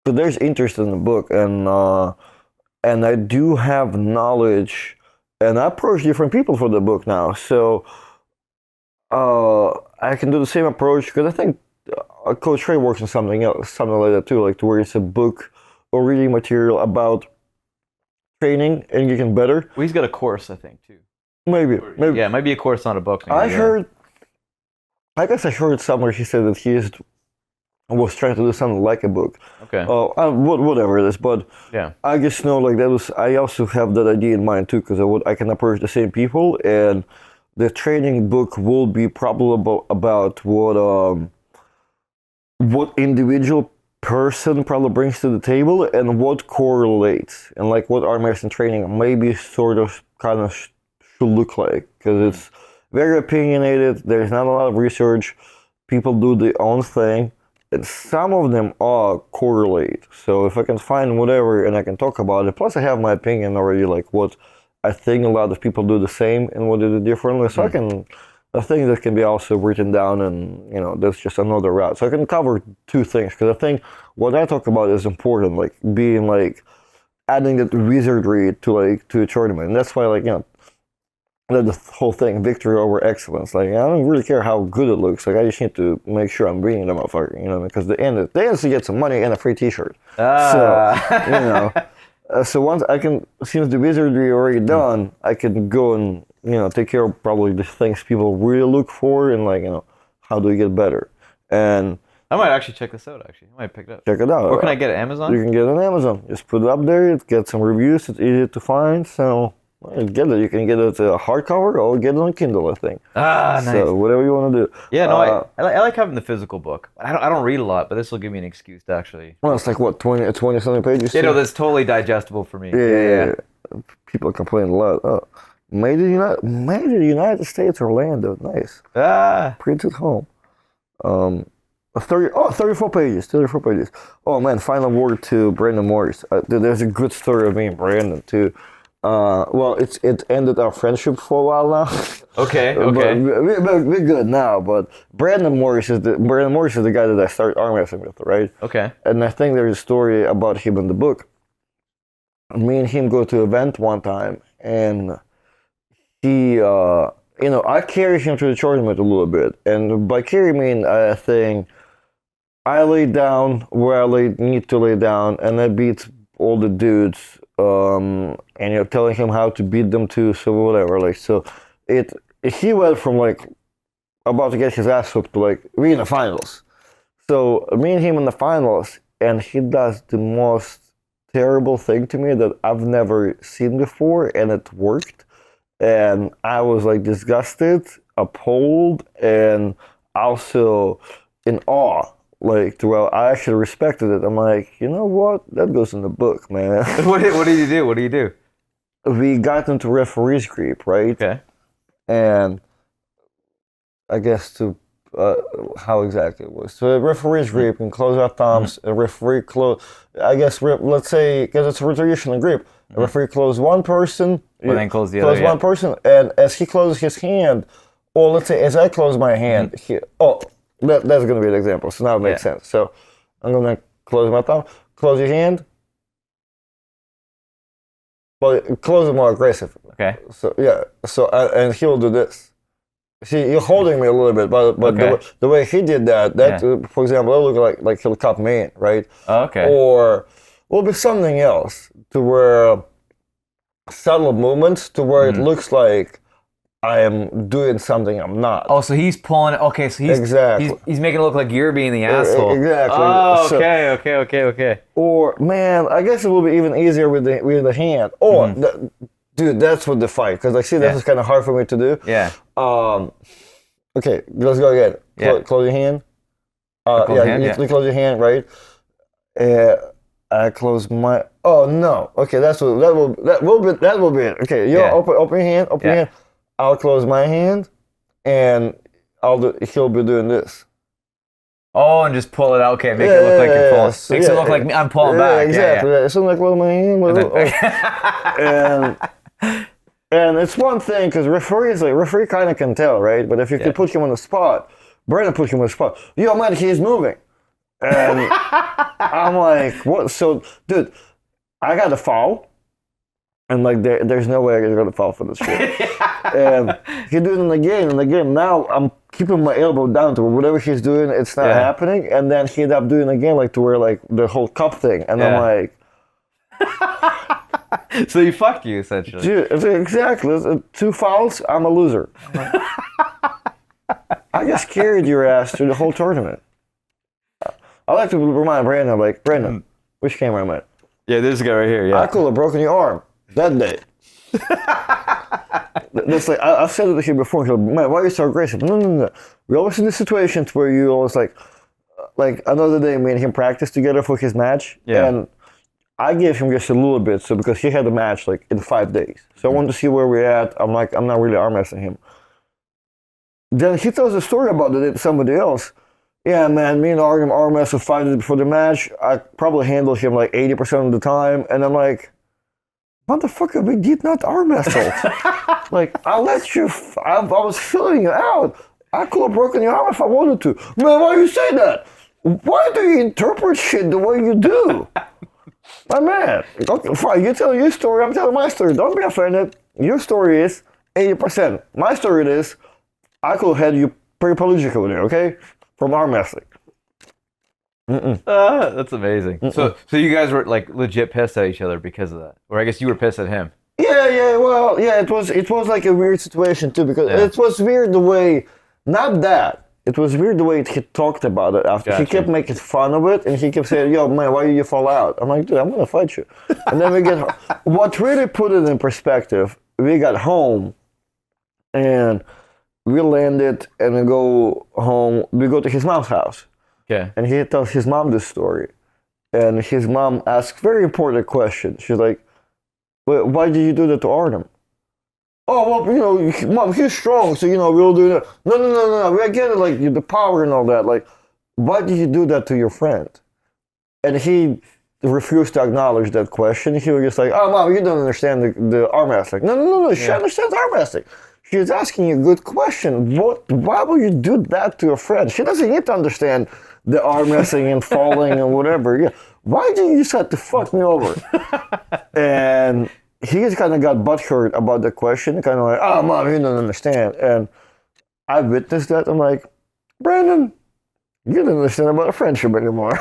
so there's interest in the book, and I do have knowledge, and I approach different people for the book now, so I can do the same approach, because I think Coach Trey works on something else, something like that too, like to where it's a book or reading material about training and getting better. Well, he's got a course, I think, too. Maybe. Yeah, it might be a course, not a book. Maybe, I guess I heard somewhere he said that he was trying to do something like a book. Okay. Whatever it is, but yeah, I just know like that was. I also have that idea in mind too, because I can approach the same people, and the training book will be probably about what individual person probably brings to the table and what correlates, and like what arm wrestling training maybe sort of kind of should look like, because it's very opinionated. There's not a lot of research. People do their own thing, and some of them all correlate. So if I can find whatever and I can talk about it, plus I have my opinion already, like what I think a lot of people do the same and what they do differently, so I think that can be also written down, and that's just another route. So I can cover 2 things, because I think what I talk about is important, like being like adding that wizardry to a tournament. And that's why the whole thing, victory over excellence. Like I don't really care how good it looks. Like I just need to make sure I'm beating the motherfucker. Because the end is to get some money and a free T-shirt. So so once I can, since the wizardry already done, I can go and take care of probably the things people really look for, and how do we get better. And I might actually check this out. Actually, I might pick it up. Check it out. Where can I get it? Amazon? You can get it on Amazon. Just put it up there. Get some reviews. It's easy to find. So get it. You can get it hardcover or get it on Kindle, I think. Nice. So whatever you want to do. Yeah, no, I like having the physical book. I don't read a lot, but this will give me an excuse to actually. Well, it's like what 20 something pages. That's totally digestible for me. Yeah. People complain a lot. Oh, made in the United States, Orlando. Nice. Printed home. 34 pages. 34 pages. Oh man, final word to Brandon Morris. There's a good story of me and Brandon too. Well, it ended our friendship for a while now. Okay. We're good now, but Brandon Morris is the guy that I started arm wrestling with, right? Okay. And I think there's a story about him in the book. Me and him go to an event one time, and he, I carry him to the tournament a little bit, and by carry I mean I think I lay down where I need to lay down, and I beat all the dudes. And telling him how to beat them too, so whatever. He went from about to get his ass whooped to we in the finals. So me and him in the finals, and he does the most terrible thing to me that I've never seen before, and it worked. And I was disgusted, appalled, and also in awe. I actually respected it. I'm like, you know what? That goes in the book, man. What did you do? What do you do? we got into referees group, right? Okay. And I guess to how exactly it was. So the referees group and close our thumbs. A referee close. I guess let's say because it's a traditional group. A referee close one person. Well, then close the close other. one person, and as he closes his hand, or let's say as I close my hand, that's going to be an example. So now it makes sense. So I'm going to close my thumb. Close your hand. Well, close it more aggressive. Okay. So yeah. So and he'll do this. See, you're holding me a little bit, but the way he did that, for example, it look like he'll cup me in, right? Okay. Or will be something else to where subtle movements to where it looks like I am doing something I'm not. Oh, so he's pulling. Okay, so he's making it look like you're being the asshole. Exactly. Oh, So, okay. or man, I guess it will be even easier with the hand. Or dude, that's what the fight. Because I see this is kind of hard for me to do. Yeah. Okay, let's go again. Close your hand. You close your hand, right? I close my. Oh no. Okay, that will be it. Okay, you open your hand. Open your hand. I'll close my hand, and he'll be doing this. Oh, and just pull it out. Okay, make it look like you're pulling. Makes it look like I'm pulling back. Exactly. Yeah. So I close my hand. And it's one thing because referee kind of can tell, right? But if you could put him on the spot, Brandon put him on the spot. Yo, man, he's moving. And I'm like, what? So, dude, I got a foul. And like, there's no way I'm going to foul for this shit. And he did it again and again. Now I'm keeping my elbow down to where whatever he's doing, it's not happening. And then he ended up doing it again, like to where like the whole cup thing. And I'm like... So he fucked you, essentially. Dude, exactly. 2 fouls, I'm a loser. I just carried your ass through the whole tournament. I like to remind Brandon, like, Brandon, which camera am I at? Yeah, this guy right here, I could have broken your arm that day. That's like, I've said it to him before. He's like, man, why are you so aggressive? No. We always in the situations where you always like another day, me and him practiced together for his match. Yeah. And I gave him just a little bit, so because he had a match like in 5 days. So I wanted to see where we're at. I'm like, I'm not really arm wrestling him. Then he tells a story about it to somebody else. Yeah, man, me and Artem arm wrestled 5 days before the match. I probably handled him like 80% of the time. And I'm like, motherfucker, we did not arm wrestle. Like, I let you, I was filling you out. I could have broken your arm if I wanted to. Man, why you say that? Why do you interpret shit the way you do? My man, okay, fine, you tell your story, I'm telling my story. Don't be offended. Your story is 80%. My story is, I could have had you paraplegic there, okay? From arm wrestling. That's amazing. So you guys were like legit pissed at each other because of that, or I guess you were pissed at him. Yeah. Well, yeah. It was like a weird situation too because it was weird the way, not that. It was weird the way he talked about it after. He kept making fun of it and he kept saying, yo, man, why did you fall out? I'm like, dude, I'm going to fight you. And then we get home. What really put it in perspective, we got home and we landed and we go home. We go to his mom's house. Okay. And he tells his mom this story. And his mom asks very important question. She's like, why did you do that to Artem? Oh, well, Mom, he's strong, so, we'll do that. No. We get it, like, the power and all that. Like, why did you do that to your friend? And he refused to acknowledge that question. He was just like, oh, Mom, you don't understand the arm wrestling. No. She understands arm wrestling. She's asking you a good question. Why would you do that to your friend? She doesn't need to understand the arm wrestling and falling and whatever. Yeah. Why did you decide to fuck me over? And he just kind of got butthurt about the question, kind of like, oh, Mom, you don't understand. And I witnessed that. I'm like, Brandon, you don't understand about a friendship anymore.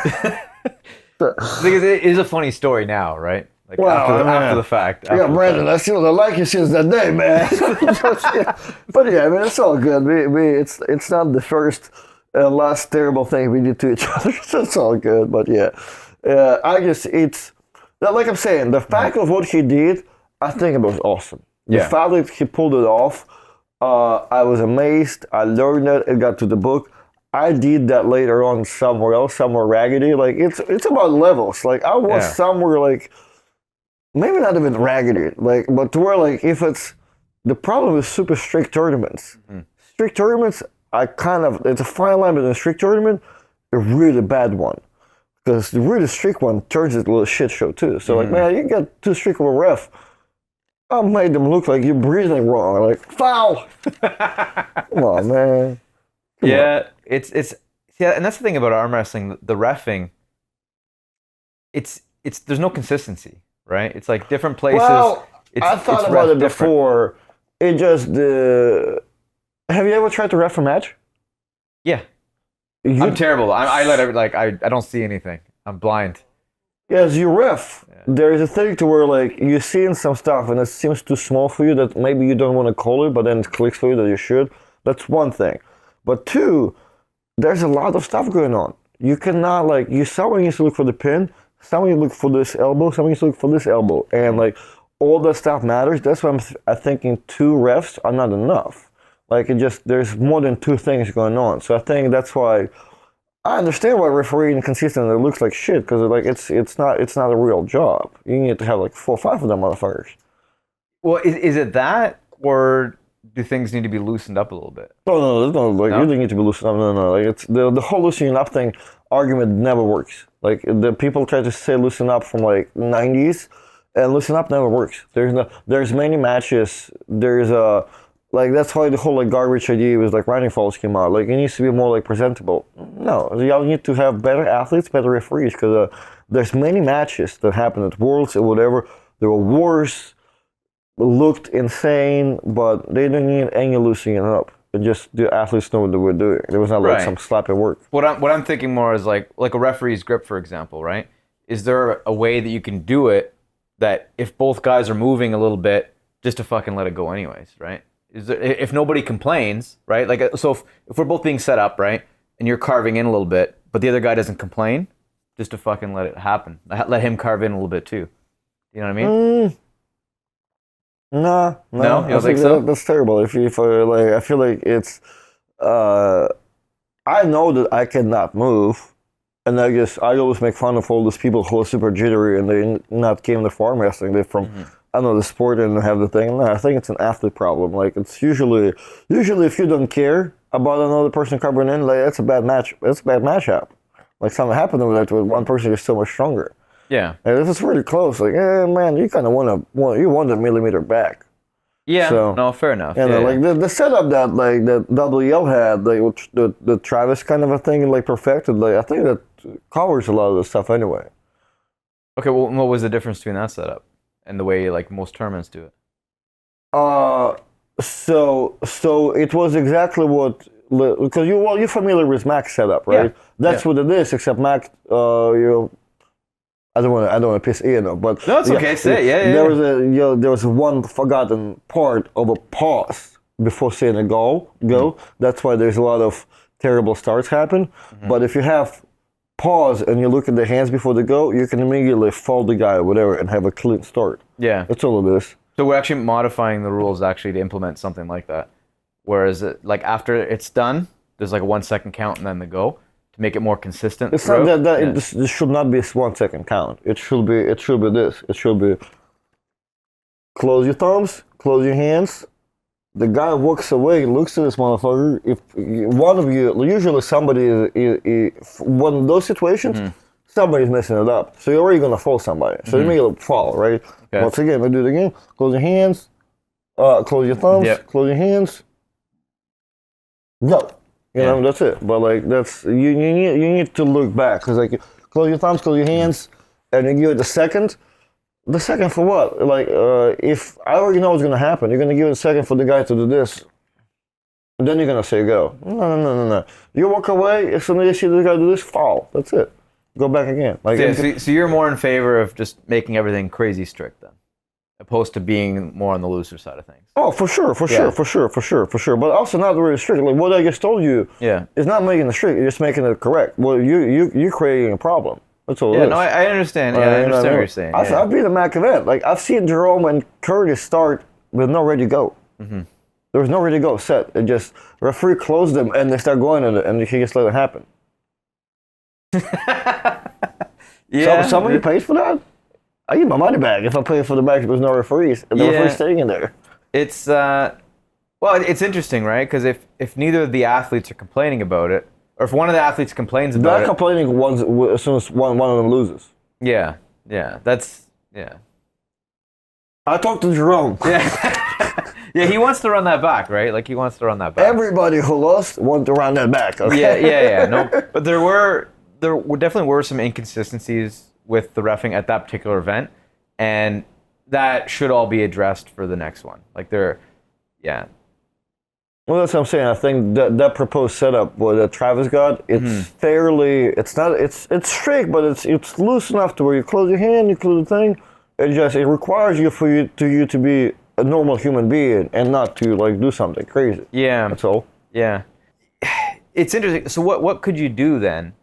Because it is a funny story now, right? Like after the fact. Brandon, I still don't like you since that day, man. But yeah, I mean, it's all good. It's not the first and last terrible thing we did to each other. So it's all good. But yeah, it's like I'm saying, the fact of what he did, I think it was awesome. The fact that he pulled it off, I was amazed. I learned it. It got to the book. I did that later on somewhere else, somewhere raggedy. Like it's about levels. Like I was somewhere like maybe not even raggedy, like, but to where like if it's the problem with super strict tournaments. Strict tournaments, it's a fine line between a strict tournament, a really bad one, because the really strict one turns into a little shit show too. So like, man, you get too strict of a ref, I made them look like you're breathing wrong, like foul. Come on, man. Come on. It's and that's the thing about arm wrestling, the reffing. It's there's no consistency, right? It's like different places. Well, it's, I thought it's about it different. before. It just have you ever tried to ref a match? Yeah, I'm terrible. I let it like I don't see anything. I'm blind. Yes, you ref. Yeah. There is a thing to where like you're seeing some stuff and it seems too small for you that maybe you don't want to call it, but then it clicks for you that you should. That's one thing. But two, there's a lot of stuff going on. You cannot like someone needs to look for the pin, someone needs to look for this elbow, someone needs to look for this elbow, and like all that stuff matters. That's why I'm thinking 2 refs are not enough. Like there's more than 2 things going on. So I think that's why I understand why refereeing consistently looks like shit, because like it's not a real job. You need to have like 4 or 5 of them motherfuckers. Well, is it that, or do things need to be loosened up a little bit? No, like no? You don't need to be loosened up. No. Like it's the whole loosening up thing argument never works. Like the people try to say loosen up from like 90s, and loosen up never works. There's many matches. There's a like that's why the whole like garbage idea was like riding falls came out. Like it needs to be more like presentable. No, y'all need to have better athletes, better referees, because there's many matches that happen at Worlds or whatever. They were worse, looked insane, but they didn't need any loosening it up. It just the athletes know what they were doing. There was not like some sloppy work. What I'm thinking more is like a referee's grip, for example, right? Is there a way that you can do it that if both guys are moving a little bit, just to fucking let it go anyways, right? Is there, if nobody complains, right? Like, so if we're both being set up, right, and you're carving in a little bit, but the other guy doesn't complain, just to fucking let it happen. Let him carve in a little bit too. You know what I mean? No. You don't think so? That's terrible. If like, I feel like it's. I know that I cannot move, and I guess I always make fun of all those people who are super jittery and they not came to arm wrestling. They're from. I know the sport and have the thing. No, I think it's an athlete problem. Like it's usually if you don't care about another person covering in, like that's a bad match. It's a bad matchup. Like something happened with one person is so much stronger. Yeah. And if it's really close, like man, you kind of want a millimeter back. Yeah. So, no, fair enough. You know, like the setup that like that WL had, like the Travis kind of a thing, like perfected. Like I think that covers a lot of the stuff anyway. Okay. Well, what was the difference between that setup and the way like most tournaments do it? So it was exactly what, because you're familiar with Mac's setup, right? Yeah. That's what it is. Except Mac, I don't want to piss Ian off, but no, it's okay. Say it. There was one forgotten part of a pause before saying a go. That's why there's a lot of terrible starts happen. But if you have pause and you look at the hands before the go, you can immediately fold the guy or whatever and have a clean start. Yeah, that's all it is. So we're actually modifying the rules actually to implement something like that. Whereas like after it's done, there's like a 1 second count and then the go to make it more consistent. It's not that this should not be a 1 second count. It should be this. It should be close your thumbs, close your hands. The guy walks away, looks at this motherfucker. If one of you, usually somebody is one of those situations, somebody's messing it up. So you're already gonna fall somebody. So you make it fall, right? Okay. Once again, we do it again. Close your hands, close your thumbs, close your hands. Go. You know, that's it. But like that's you need to look back, because like close your thumbs, close your hands, and then give it a second. The second for what? Like if I already know what's gonna happen, you're gonna give it a second for the guy to do this. And then you're gonna say go. No. You walk away, as soon as you see the guy do this, fall. That's it. Go back again. Like so you're more in favor of just making everything crazy strict then, opposed to being more on the looser side of things. Oh, for sure. But also not really strict. Like what I just told you is not making it strict, you're just making it correct. Well, you're creating a problem. That's all it is. Yeah, no, I understand. Yeah, I understand what you're saying. I've been a Mac event. Like I've seen Jerome and Curtis start with no ready to go. There was no ready to go set. It just referee closed them and they start going at it, and he just let it happen. Somebody pays for that? I get my money back if I pay for the match. There's no referees, and the referee's staying in there. It's well, it's interesting, right? Because if neither of the athletes are complaining about it, or if one of the athletes complains about They're complaining as soon as one of them loses. yeah, that's. I talked to Jerome. Yeah. Yeah, he wants to run that back, right? Like, he wants to run that back. Everybody who lost wanted to run that back. Okay? Yeah. No, but there definitely were some inconsistencies with the reffing at that particular event, and that should all be addressed for the next one. Like, yeah. Well, that's what I'm saying. I think that proposed setup that Travis got, it's fairly, it's strict, but it's loose enough to where you close your hand, you close the thing. It requires you to be a normal human being and not to like do something crazy. Yeah. That's all. Yeah. It's interesting. So what could you do then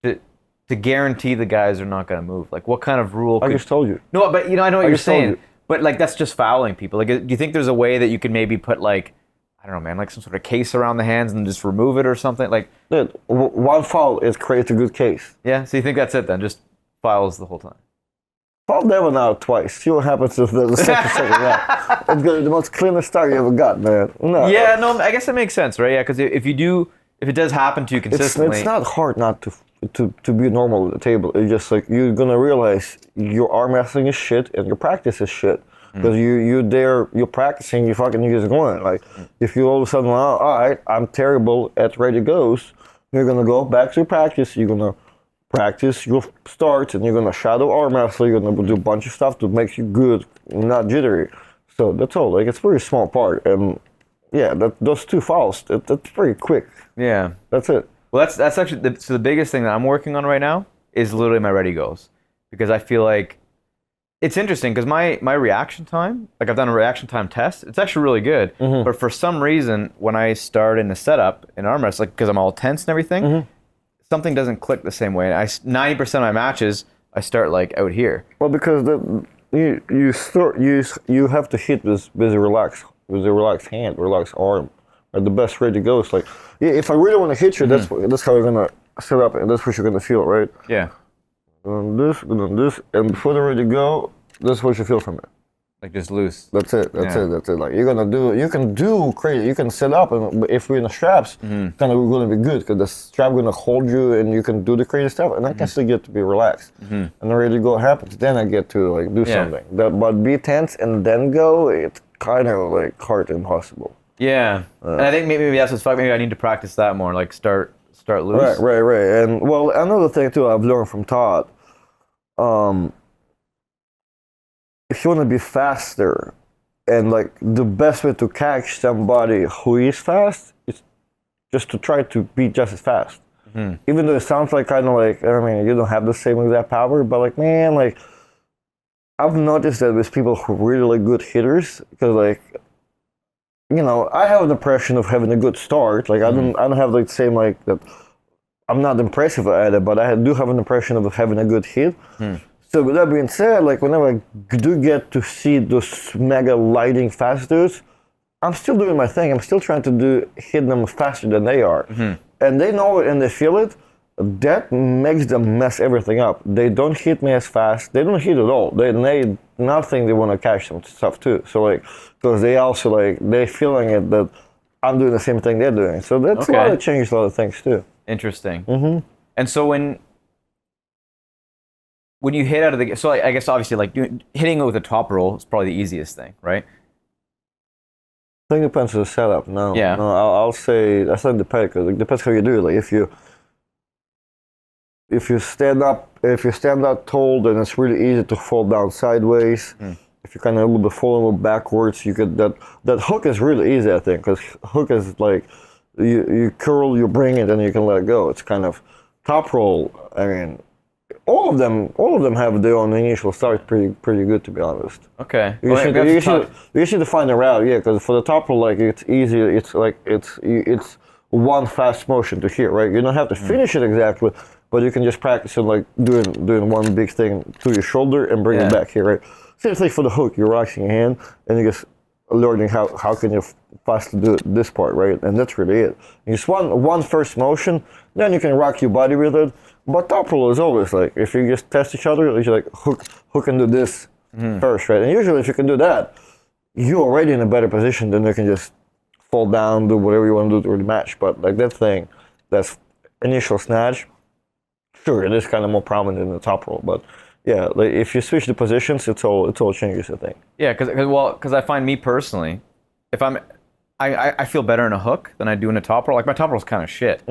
to guarantee the guys are not going to move? Like, what kind of rule? I just told you. No, but I know what you're saying. You. But like, that's just fouling people. Like, do you think there's a way that you could maybe put like, I don't know, man, like some sort of case around the hands and just remove it or something? Like, dude, one foul creates a good case. Yeah. So you think that's it then? Just fouls the whole time. Foul Devon out twice. See what happens if the second round. It's gonna be the most cleanest start you ever got, man. No. Yeah. No, I guess that makes sense, right? Yeah, because if it does happen to you consistently, it's not hard not to be normal at the table. It's just like you're gonna realize your arm wrestling is shit and your practice is shit. Because you're practicing, you fucking just going. Like, if you all of a sudden, all right, I'm terrible at ready goes, you're gonna go back to practice. You're gonna practice your starts, and you're gonna shadow arm wrestle. You're gonna do a bunch of stuff to make you good, not jittery. So that's all. Like, it's a very small part, and yeah, those two fouls, that's pretty quick. Yeah, that's it. Well, that's actually the biggest thing that I'm working on right now is literally my ready goes, because I feel like it's interesting because my reaction time, like I've done a reaction time test, it's actually really good. But for some reason, when I start in the setup in arm wrestling, because I'm all tense and everything, something doesn't click the same way. 90% of my matches, I start like out here. Well, because you have to hit with a relaxed hand, relaxed arm. Like the best ready goes. Like, yeah, if I really want to hit you, that's how you're gonna set up, and that's what you're gonna feel, right? Yeah. This, and before they're ready to go, this is what you feel from it. Like, just loose. That's it. Like, you can do crazy. You can set up, and if we're in the straps, kind of gonna be good because the strap gonna hold you, and you can do the crazy stuff, and I can still get to be relaxed. And the ready to go happens, then I get to like do something. But be tense and then go, it's kind of like hard and impossible. Yeah, and I think maybe that's what's fuck. Maybe I need to practice that more. Like start loose. Right. And well, another thing too I've learned from Todd. If you want to be faster, and like the best way to catch somebody who is fast is just to try to be just as fast. Even though it sounds like kind of like, I mean, you don't have the same exact power, but like, man, like I've noticed that with people who are really good hitters, because like, you know, I have an impression of having a good start. Like I don't have like the same like that. I'm not impressive at it, but I do have an impression of having a good hit. So with that being said, like whenever I do get to see those mega lightning fast dudes, I'm still doing my thing. I'm still trying to hit them faster than they are. And they know it and they feel it. That makes them mess everything up. They don't hit me as fast. They don't hit at all. They not think they want to catch some stuff too. So like, because they also like, they're feeling it that I'm doing the same thing they're doing. So that's a lot of changes a lot of things too. Interesting. And so when you hit out of the, so I guess obviously like hitting it with a top roll is probably the easiest thing, right? I think it depends on the setup. No, Yeah. no, I'll say that's not depends because it depends how you do it. Like if you stand up tall, then it's really easy to fall down sideways. If you kind of a little bit fall a little backwards, you could that hook is really easy, I think, because hook is like you curl, you bring it, and you can let it go. It's kind of top roll. I mean, all of them have their own initial start pretty good, to be honest. Okay. You just need to find a route, yeah, because for the top roll, like it's easy. It's like it's one fast motion to hit, right? You don't have to finish it exactly, but you can just practice it like doing one big thing to your shoulder and bring it back here, right? Same thing for the hook. You're relaxing your hand and you just learning how can you fast do this part, right? And that's really it. And just one first motion, then you can rock your body with it. But top roll is always like, if you just test each other, you like hook and do this first, right? And usually if you can do that, you're already in a better position than you can just fall down, do whatever you want to do to the match. But like that thing, that's initial snatch, sure, it is kind of more prominent in the top roll. But yeah, like if you switch the positions, it's all changes, I think. Yeah, because I find me personally, if I feel better in a hook than I do in a top roll. Like my top roll is kind of shit,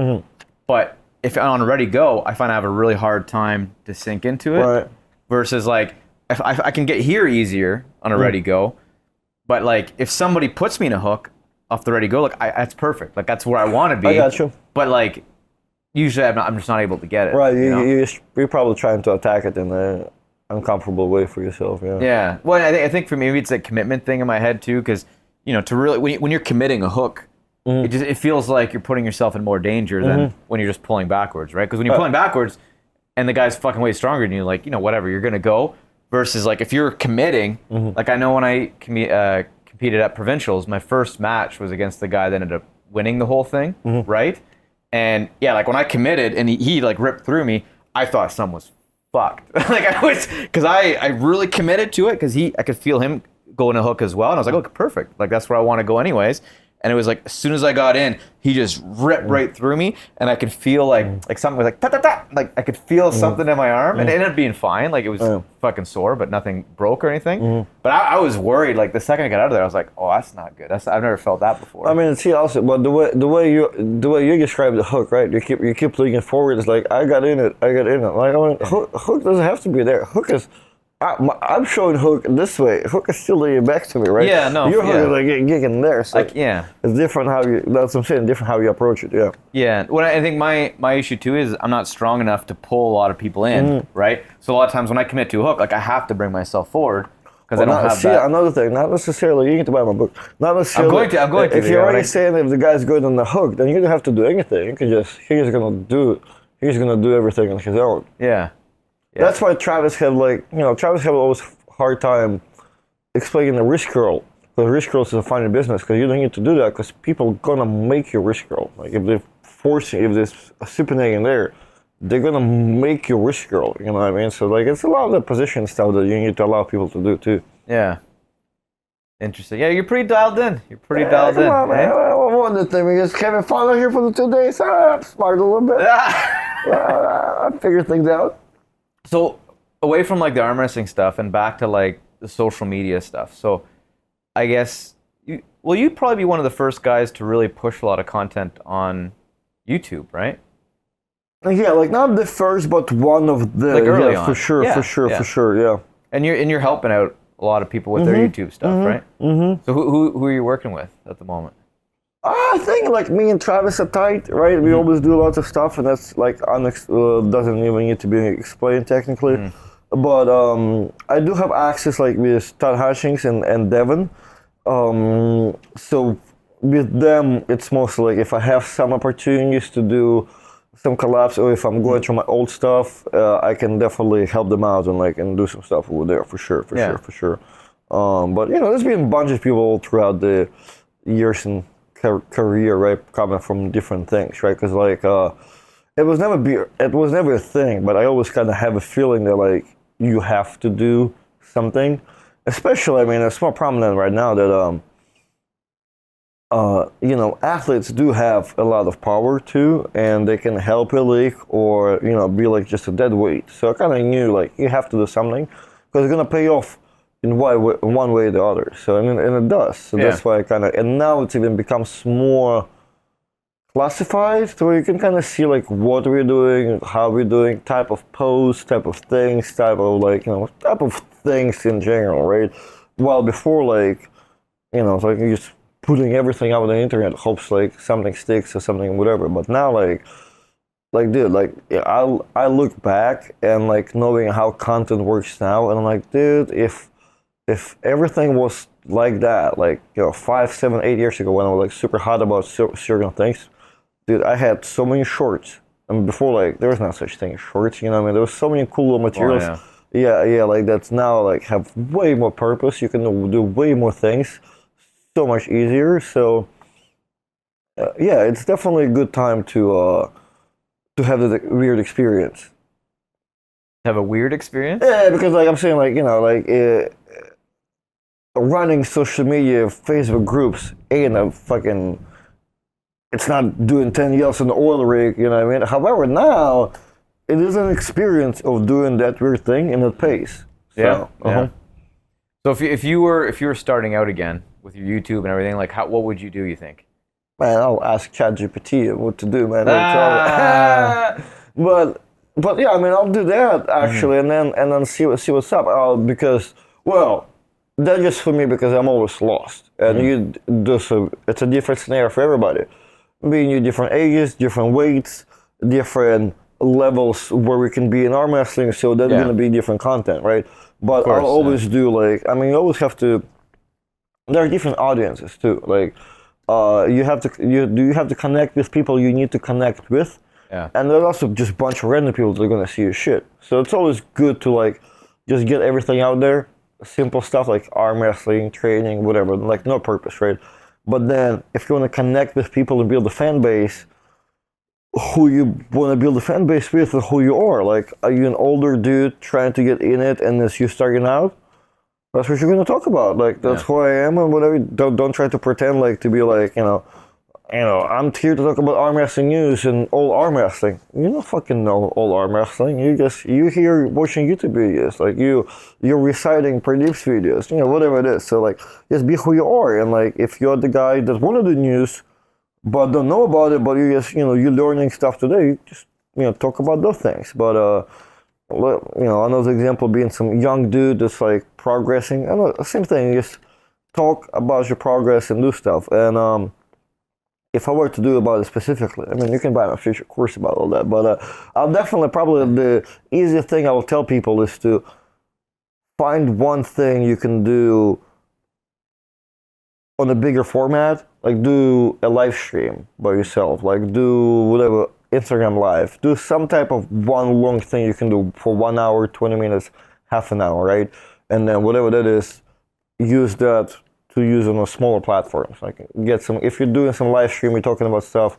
but if I'm on ready go, I find I have a really hard time to sink into it. Right. Versus like if I can get here easier on a ready go, but like if somebody puts me in a hook off the ready go, like that's perfect. Like that's where I want to be. I got you. But like usually I'm just not able to get it. Right, you know? you're probably trying to attack it in an uncomfortable way for yourself. Yeah. Yeah. Well, I think for me, maybe it's a commitment thing in my head too, because to really when you're committing a hook, it feels like you're putting yourself in more danger than when you're just pulling backwards, right? Because when you're pulling backwards and the guy's fucking way stronger than you, like whatever, you're gonna go. Versus like if you're committing, like I know when I competed at provincials, my first match was against the guy that ended up winning the whole thing, right? And yeah, like when I committed and he like ripped through me, I thought something was fucked. Like I was, because I really committed to it because I could feel him go in a hook as well, and I was like, okay, perfect. Like that's where I want to go anyways. And it was like as soon as I got in, he just ripped right through me, and I could feel like something was like ta ta ta, like I could feel something in my arm, and it ended up being fine. Like it was fucking sore, but nothing broke or anything. But I was worried. Like the second I got out of there, I was like, oh, that's not good. I've never felt that before. I mean, see, also, but the way you describe the hook, right? You keep looking forward. It's like I got in it. Like I mean, hook doesn't have to be there. Hook is. I'm showing hook this way. Hook is still leading back to me, right? Yeah, no. Your hook is like getting there. So like, yeah. It's different how you. That's what I'm saying. Different how you approach it. Yeah. Yeah. Well, I think my issue too is I'm not strong enough to pull a lot of people in, right? So a lot of times when I commit to a hook, like I have to bring myself forward because I don't have that. Another thing, not necessarily. You need to buy my book. Not necessarily. I'm going to. If you're already saying if the guy's good on the hook, then you don't have to do anything. You can just he's gonna do everything on his own. Yeah. That's why Travis had always hard time explaining the wrist curl. Because wrist curls is a funny business because you don't need to do that because people gonna make your wrist curl. Like if they're forcing, if there's a supinating there, they're gonna make your wrist curl. You know what I mean? So like it's a lot of the position stuff that you need to allow people to do too. Yeah. Interesting. Yeah, you're pretty dialed in. Dialed in. On, man. One of the things we just having fun out here for the 2 days. I'm smart a little bit. I figure things out. So away from like the arm wrestling stuff and back to like the social media stuff. So I guess you'd probably be one of the first guys to really push a lot of content on YouTube, right? Yeah, like not the first, but one of the like early on. For sure, yeah. And you're helping out a lot of people with their YouTube stuff, right? So who are you working with at the moment? I think like me and Travis are tight, right? We always do lots of stuff, and that's like doesn't even need to be explained technically. But I do have access like with Todd Hutchings and Devin. So with them, it's mostly like if I have some opportunities to do some collabs, or if I'm going through my old stuff, I can definitely help them out and do some stuff over there for sure. But there's been a bunch of people throughout the years and career, right, coming from different things, right? Because like it was never a thing, but I always kind of have a feeling that like you have to do something. Especially, I mean, it's more prominent right now that athletes do have a lot of power too, and they can help a league or be like just a dead weight. So I kind of knew like you have to do something because it's gonna pay off in one way or the other. So and it does. So that's why I kind of, and now it's even becomes more classified, so you can kind of see like what we're doing, how we're doing, type of posts, type of things, type of things in general, right? While before like, it's like you're just putting everything out on the internet, hopes like something sticks or something, whatever. But now like dude, like I look back and like knowing how content works now, and I'm like, dude, if everything was like that, like 5, 7, 8 years ago when I was like super hot about certain things, dude, I had so many shorts. And before, like, there was not such thing as shorts, I mean? There was so many cool materials. Oh, yeah, like that's now like have way more purpose. You can do way more things, so much easier. So, yeah, it's definitely a good time to to have the weird experience. Have a weird experience? Yeah, because like I'm saying, like running social media, Facebook groups ain't a fucking. It's not doing 10 yells on the oil rig, you know what I mean? However, now it is an experience of doing that weird thing and it pays. So, Yeah. Yeah. So if you were starting out again with your YouTube and everything, like what would you do, you think? Man, I'll ask ChatGPT what to do, man. But yeah, I mean, I'll do that actually, and then see what's up. Because that's just for me because I'm always lost, and it's a different scenario for everybody. Being you different ages, different weights, different levels where we can be in arm wrestling, so that's gonna be different content, right? But course, I'll always do like, I mean, you always have to. There are different audiences too, like. You have to connect with people you need to connect with, and there's also just a bunch of random people that are gonna see your shit. So it's always good to like just get everything out there, simple stuff like arm wrestling, training, whatever, like no purpose, right? But then if you want to connect with people and build a fan base, who you want to build a fan base with, or who you are. Like, are you an older dude trying to get in it, and as you starting out? That's what you're gonna talk about. Like that's who I am and whatever. Don't try to pretend like to be like I'm here to talk about arm wrestling news and all arm wrestling. You don't fucking know all arm wrestling. You here watching YouTube videos. Like you're reciting Pradeep's videos. Whatever it is. So like just be who you are. And like if you're the guy that wanna do news but don't know about it, but you just you're learning stuff today. You just talk about those things. But another example being some young dude that's like progressing. I know, same thing. Just talk about your progress and do stuff. And if I were to do about it specifically, I mean, you can buy a future course about all that. But I'll definitely probably the easiest thing I will tell people is to find one thing you can do on a bigger format. Like do a live stream by yourself. Like do whatever. Instagram live, do some type of one long thing you can do for 1 hour, 20 minutes, half an hour, right? And then whatever that is, use that to use on a smaller platforms. Like get some, if you're doing some live stream, you're talking about stuff,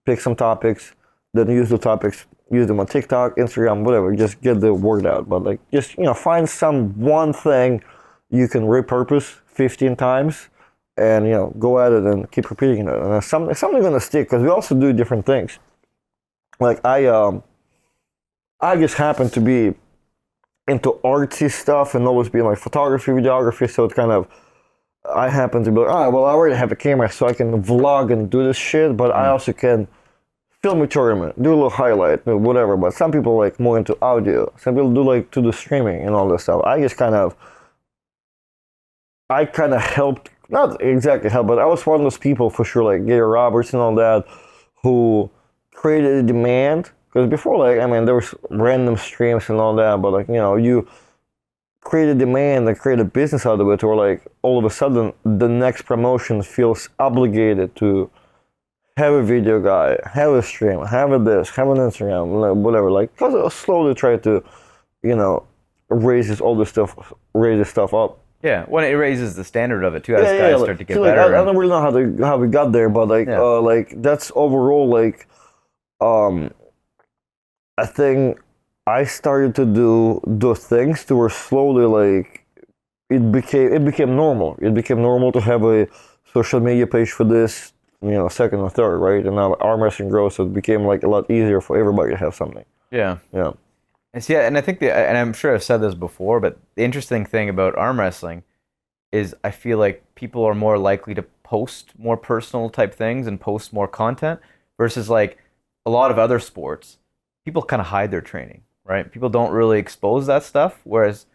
pick some topics, then use the topics, use them on TikTok, Instagram, whatever, just get the word out. But like just, find some one thing you can repurpose 15 times and, go at it and keep repeating it. And something's gonna stick because we also do different things. Like I just happen to be into artsy stuff and always being like photography, videography. So it's kind of, I happen to be like, I already have a camera, so I can vlog and do this shit. But I also can film a tournament, do a little highlight, whatever. But some people like more into audio. Some people do like to do streaming and all this stuff. I kind of helped, not exactly help, but I was one of those people for sure, like Gary Roberts and all that, who created a demand. Because before, like, I mean, there was random streams and all that, but like, you create a demand and create a business out of it, or like all of a sudden the next promotion feels obligated to have a video guy, have a stream, have a this, have an Instagram, whatever. Like, because I slowly try to, raise this stuff up. Yeah, when it raises the standard of it too, as guys start to get better. I don't really know how we got there, but like that's overall like. I think I started to do those things to where slowly like it became normal. It became normal to have a social media page for this, second or third, right? And now arm wrestling grows, so it became like a lot easier for everybody to have something. Yeah. Yeah. And I think and I'm sure I've said this before, but the interesting thing about arm wrestling is I feel like people are more likely to post more personal type things and post more content versus like a lot of other sports, people kind of hide their training, right? People don't really expose that stuff, whereas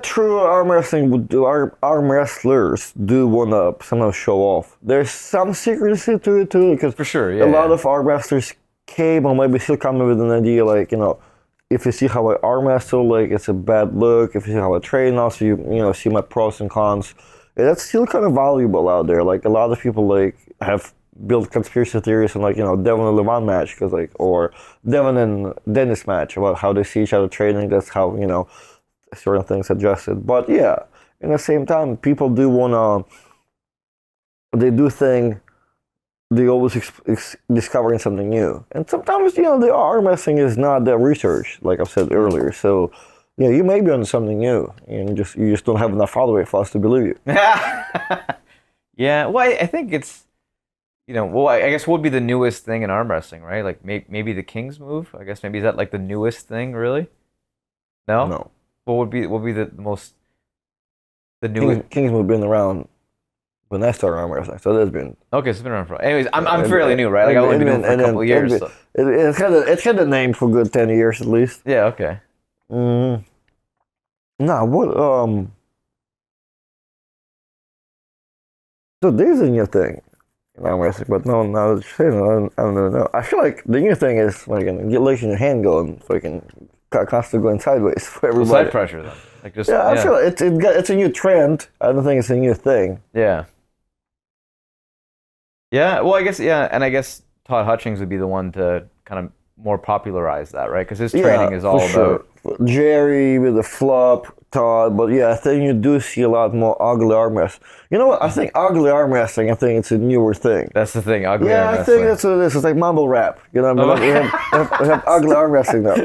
true. Arm wrestlers do want to sometimes show off. There's some secrecy to it too, because for sure, a lot of arm wrestlers came or maybe still coming with an idea like, if you see how I arm wrestle, like it's a bad look. If you see how I train, also you see my pros and cons. And that's still kind of valuable out there. Like a lot of people like have build conspiracy theories on like Devon and Levon match, because like, or Devon and Dennis match about how they see each other training. That's how certain things adjusted. But yeah, in the same time, people do wanna, they do think they always discovering something new. And sometimes, the arm wrestling is not that research, like I've said earlier. So, you may be on something new, and you just don't have enough followers for us to believe you. Yeah, well, I think it's, well, I guess what would be the newest thing in arm wrestling, right? Like maybe the King's move. I guess maybe is that like the newest thing, really? No. No. What would be the most the newest? King's move been around when I started arm wrestling, so that's been. Okay, so it's been around for. Anyways, I'm fairly new, right? Like I've only been doing it for a couple of years. So. It's had a name for a good 10 years at least. Yeah. Okay. No, what So there's a new thing in arm wrestling, but no, now that you're saying it, I don't know. I feel like the new thing is like get letting your hand go and fucking constantly going sideways for everybody. Well, side pressure then, like just I feel like it's a new trend. I don't think it's a new thing. Yeah. Yeah. Well, I guess and I guess Todd Hutchings would be the one to kind of more popularize that, right? Because his training is all about Jerry with the flop, Todd, but I think you do see a lot more ugly arm wrestling. You know what? I think ugly arm wrestling, I think it's a newer thing. That's the thing, ugly arm wrestling. I think that's what it is. It's like mumble rap. You know what I mean? We have ugly arm wrestling now.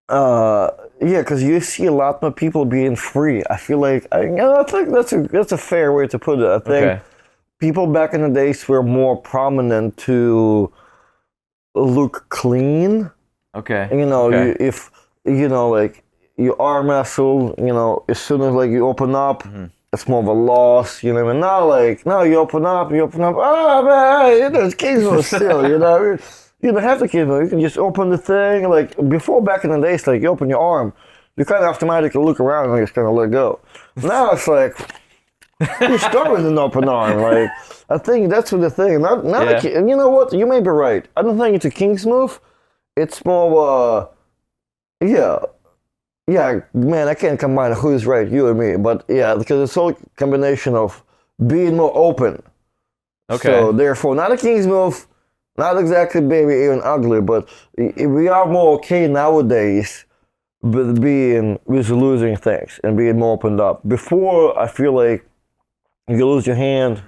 No. Because you see a lot more people being free. I feel like, I think that's a fair way to put it. I think people back in the days were more prominent to look clean. Okay. If like you arm wrestle, as soon as like you open up, it's more of a loss. You know what I mean? Now you open up. Oh man, it's King's move still. You don't have the King's move. You can just open the thing. Like before, back in the days, like you open your arm, you kind of automatically look around and just kind of let go. Now it's like you start with an open arm. Like I think that's what the thing. And you know what? You may be right. I don't think it's a King's move. It's more man, I can't combine who's right, you or me. But because it's all combination of being more open. Okay. So therefore, not a King's move, not exactly baby even ugly, but we are more okay nowadays with losing things and being more opened up. Before, I feel like you lose your hand,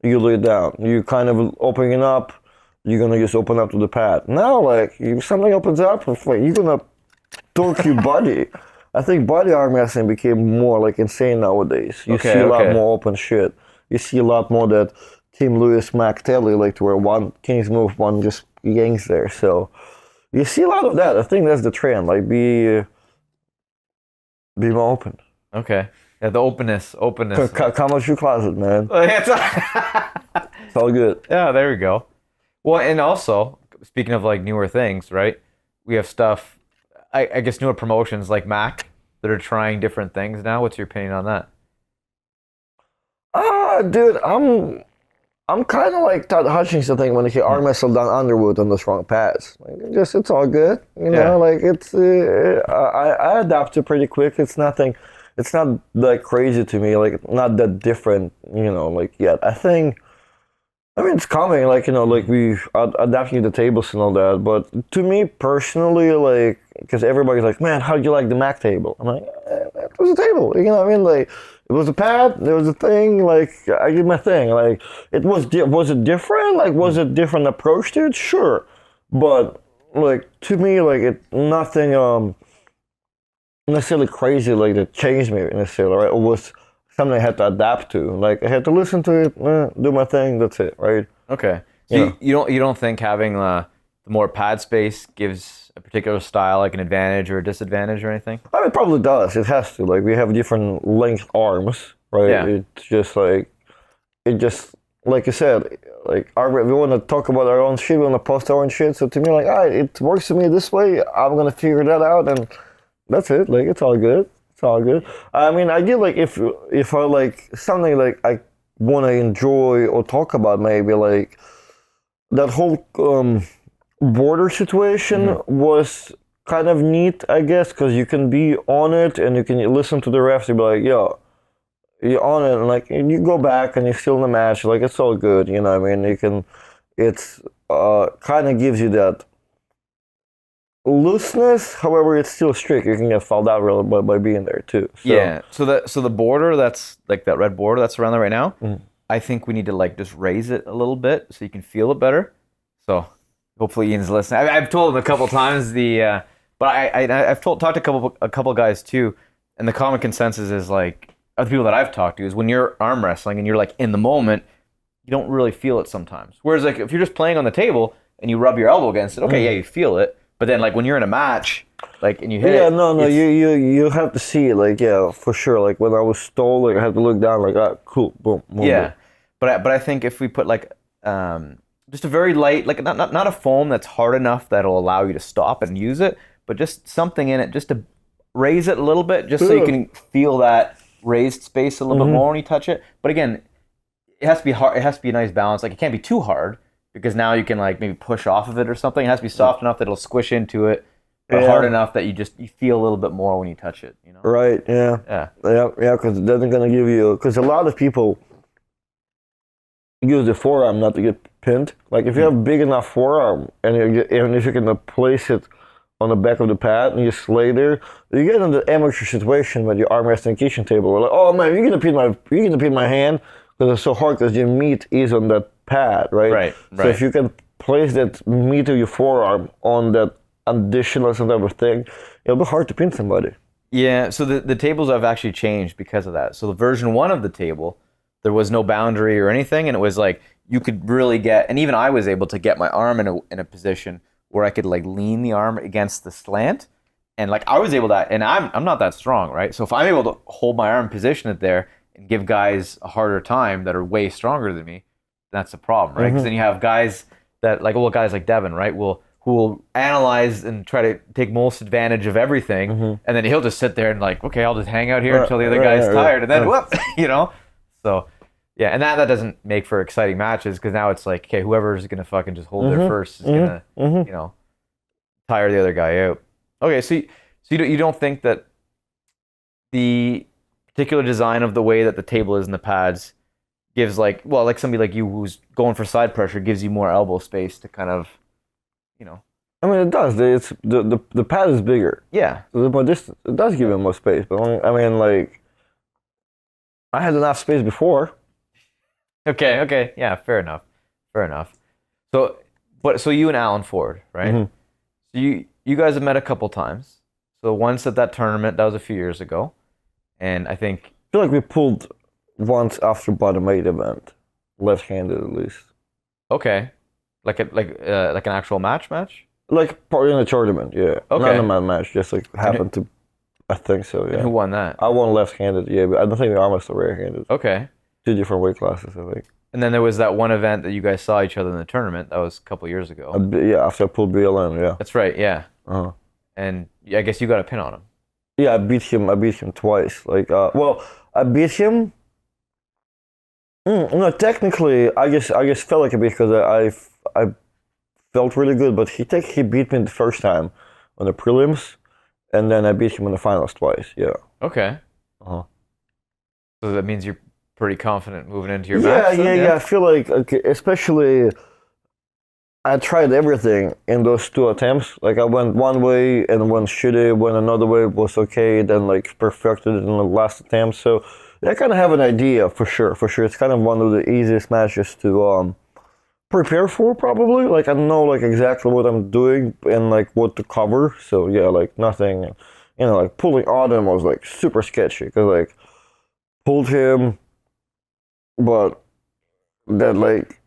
you lay it down. You kind of opening up, you're gonna just open up to the pad. Now, like if something opens up, you're gonna torque your body. I think body arm wrestling became more like insane nowadays. You see a lot more open shit. You see a lot more that Team Lewis, Mac Telly, like to where one King's move, one just yanks there. So you see a lot of that. I think that's the trend. Like be more open. Okay. Yeah, the openness. Come out your closet, man. It's all good. Yeah, there we go. Well, and also, speaking of like newer things, right? We have stuff, I guess newer promotions like Mac that are trying different things now. What's your opinion on that? Dude, I'm kind of like Todd Hutchings, I think, when he arm wrestled down Underwood on the strong pads. Like, it's all good, like it's, I adapt to pretty quick. It's not like crazy to me, like not that different, like yet. I mean, it's coming, like, like we adapting the tables and all that, but to me personally, like, because everybody's like, man, how'd you like the Mac table? I'm like, it was a table, you know what I mean? Like, it was a pad, there was a thing, like, I did my thing, like, was it different? Like, was it different approach to it? Sure, but, like, to me, like, nothing, necessarily crazy, like, that changed me necessarily, right? It was something I had to adapt to. Like I had to listen to it, do my thing. That's it, right? Okay. So you don't think having the more pad space gives a particular style like an advantage or a disadvantage or anything? I mean, it probably does. It has to. Like we have different length arms, right? Yeah. It's just like like you said, like we want to talk about our own shit. We want to post our own shit. So to me, like, it works for me this way. I'm gonna figure that out, and that's it. Like it's all good. It's all good. I mean, I get like if I like something like I want to enjoy or talk about, maybe like that whole border situation was kind of neat, I guess, because you can be on it and you can listen to the refs and be like, yo, you're on it, and like and you go back and you're still in the match, like it's all good, you know what I mean? It's kind of gives you that looseness, however, it's still strict. You can get fouled out really by being there too. So. Yeah. So the border that's like that red border that's around there right now, I think we need to like just raise it a little bit so you can feel it better. So hopefully Ian's listening. I've told him a couple times but I've talked to a couple guys too, and the common consensus is like other people that I've talked to is when you're arm wrestling and you're like in the moment, you don't really feel it sometimes. Whereas like if you're just playing on the table and you rub your elbow against it, okay, yeah, you feel it. But then like when you're in a match, like and you hit it, no, you have to see it, like, yeah, for sure. Like when I was stole, like I had to look down, like, ah, cool, boom, boom. yeah. Boom. But I think if we put like just a very light, like not a foam that's hard enough that'll allow you to stop and use it, but just something in it just to raise it a little bit, just so you can feel that raised space a little bit more when you touch it. But again, it has to be hard. It has to be a nice balance. Like it can't be too hard because now you can like maybe push off of it or something. It has to be soft enough that it'll squish into it, but hard enough that you feel a little bit more when you touch it. You know? Right? Yeah. Yeah. Because they're gonna give you. Because a lot of people use the forearm not to get pinned. Like if you have big enough forearm and if you can place it on the back of the pad and you lay there, you get in the amateur situation with your arm wrestling kitchen table. We're like, oh man, you're gonna pin my hand because it's so hard because your meat is on that pad, right? Right. So if you can place that meat of your forearm on that additional sort of a thing, it'll be hard to pin somebody. Yeah. So the tables have actually changed because of that. So the version 1 of the table, there was no boundary or anything, and it was like you could really get, and even I was able to get my arm in a position where I could like lean the arm against the slant, and like I was able to, and I'm not that strong, right? So if I'm able to hold my arm, position it there, and give guys a harder time that are way stronger than me, that's the problem, right? Because then you have guys that like, well, guys like Devin, right, who will analyze and try to take most advantage of everything, and then he'll just sit there and like, okay, I'll just hang out here until the other guy's tired, and then whoop, you know. So yeah, and that doesn't make for exciting matches because now it's like, okay, whoever's gonna fucking just hold there first is gonna, you know, tire the other guy out. Okay, so you don't think that the particular design of the way that the table is in the pads gives like somebody like you who's going for side pressure gives you more elbow space to kind of, you know. I mean, it does. It's the pad is bigger. Yeah. So the more distance, it does give you more space. But I mean, like, I had enough space before. Okay. Yeah, fair enough. So you and Alan Ford, right? So you guys have met a couple times. So once at that tournament, that was a few years ago. And I think... I feel like we pulled once after bottom 8 event. Left-handed, at least. Okay. Like an actual match? Like part in a tournament, yeah. Okay. Not a match, just like happened to... I think so, yeah. And who won that? I won left-handed, yeah, but I don't think the arm was still right-handed. Okay. 2 different weight classes, I think. And then there was that one event that you guys saw each other in the tournament. That was a couple years ago. Yeah, after I pulled BLN, yeah. That's right, yeah. Uh-huh. And I guess you got a pin on him. Yeah, I beat him twice. Like, I beat him... no, technically, I guess felt like a beat because I felt really good, but he beat me the first time on the prelims, and then I beat him in the finals twice, yeah. Okay. Uh-huh. So that means you're pretty confident moving into your match? Yeah. I feel like, okay, especially, I tried everything in those 2 attempts. Like, I went one way and went shitty, went another way, was okay, then, like, perfected it in the last attempt. So, I kind of have an idea, for sure. It's kind of one of the easiest matches to prepare for, probably. Like, I know, like, exactly what I'm doing and, like, what to cover. So, yeah, like, nothing, you know, like, pulling Artem was, like, super sketchy. Because, like, pulled him, but that, like,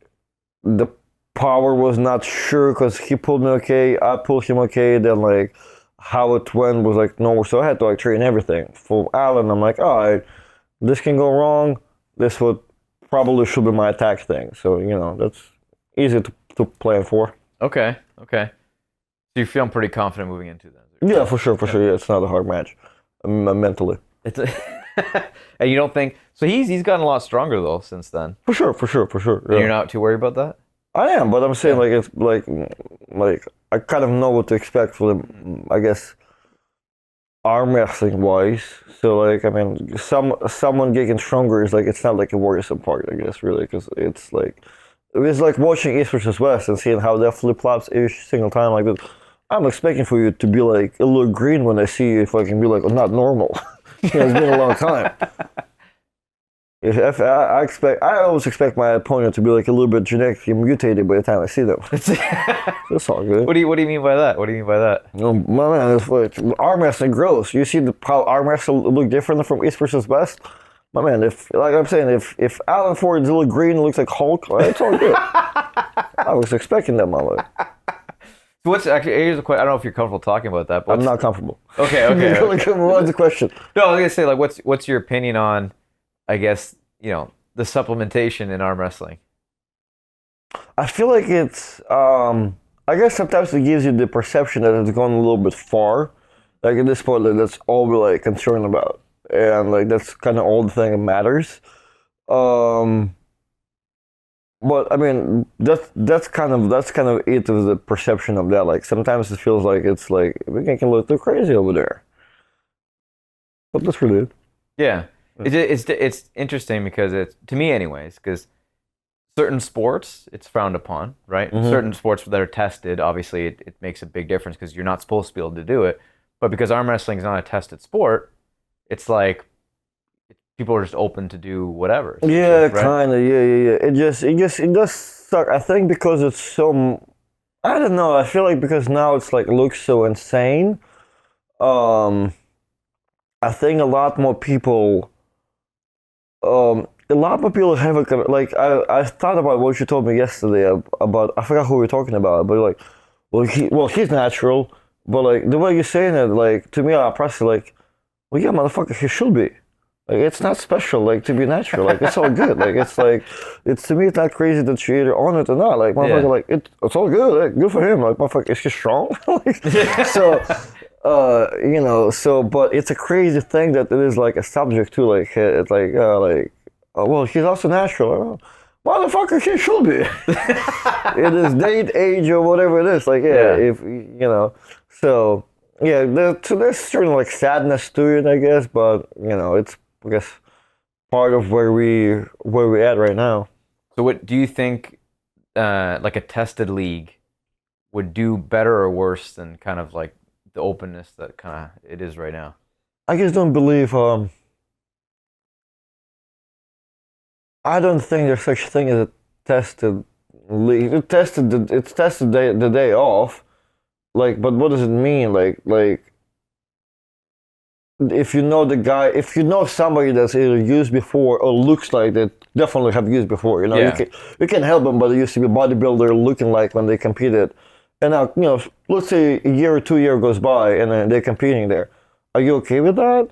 the power was not sure because he pulled me okay, I pulled him okay, then, like, how it went was, like, no, so I had to, like, train everything. For Alan, I'm like, all right, this can go wrong, this would probably should be my attack thing. So, you know, that's easy to plan for. Okay. So you're feeling pretty confident moving into that? Yeah, for sure. Yeah, it's not a hard match, mentally. And you don't think so? He's gotten a lot stronger though since then. For sure. Yeah. And you're not too worried about that? I am, but I'm saying like it's like I kind of know what to expect for the, I guess, arm wrestling wise. So like I mean, someone getting stronger is like it's not like a worrisome part, I guess, really, because it's like watching East versus West and seeing how they flip flops each single time like this. I'm expecting for you to be like a little green when I see you if I can be like not normal. It's been a long time. I always expect my opponent to be like a little bit genetically mutated by the time I see them. That's all good. What do you mean by that? What do you mean by that? My man, it's like arm wrestling grows. You see how arm wrestling look different from East versus West. My man, if like I'm saying, if Alan Ford's a little green looks like Hulk, it's all good. I was expecting that, my man. So what's actually? Here's a question. I don't know if you're comfortable talking about that. But I'm not comfortable. Okay. What's the question? No, I was gonna say like, what's your opinion on, I guess, the supplementation in arm wrestling? I feel like it's. I guess sometimes it gives you the perception that it's gone a little bit far. Like at this point, like, that's all we're like concerned about, and like that's kind of all the thing that matters. But I mean, that's kind of it of the perception of that. Like sometimes it feels like it's like we can look too crazy over there, but that's really it. Yeah, it's interesting because it's, to me anyways, because certain sports it's frowned upon, right? Mm-hmm. Certain sports that are tested, obviously it makes a big difference because you're not supposed to be able to do it. But because arm wrestling is not a tested sport, it's like people are just open to do whatever. Yeah, right? kind of. Yeah. It does suck. I think because it's so. I don't know. I feel like because now it's like looks so insane. I think a lot more people. A lot more people have a like. I thought about what you told me yesterday about. I forgot who we were talking about, but like, he's natural, but like the way you're saying it, like to me, I press like, well, yeah, motherfucker, he should be. Like it's not special, like to be natural. Like it's all good. It's to me, it's not crazy that you're either on it or not. Like motherfucker, like it's all good. Like, good for him. Like motherfucker, is he strong? So, but it's a crazy thing that it is like a subject too. Like it's like well, he's also natural. Motherfucker, he should be. It is date, age, or whatever it is. Like if so. Yeah, there's certain like sadness to it, I guess, but it's I guess part of where we at right now. So, what do you think? Like a tested league would do better or worse than kind of like the openness that kind of it is right now? I just don't believe. I don't think there's such thing as a tested league. It's tested the day off. Like, but what does it mean? Like, if you know the guy, if you know somebody that's either used before or looks like they definitely have used before, you can help them, but they used to be a bodybuilder looking like when they competed. And now, let's say a year or 2 years goes by and then they're competing there. Are you okay with that?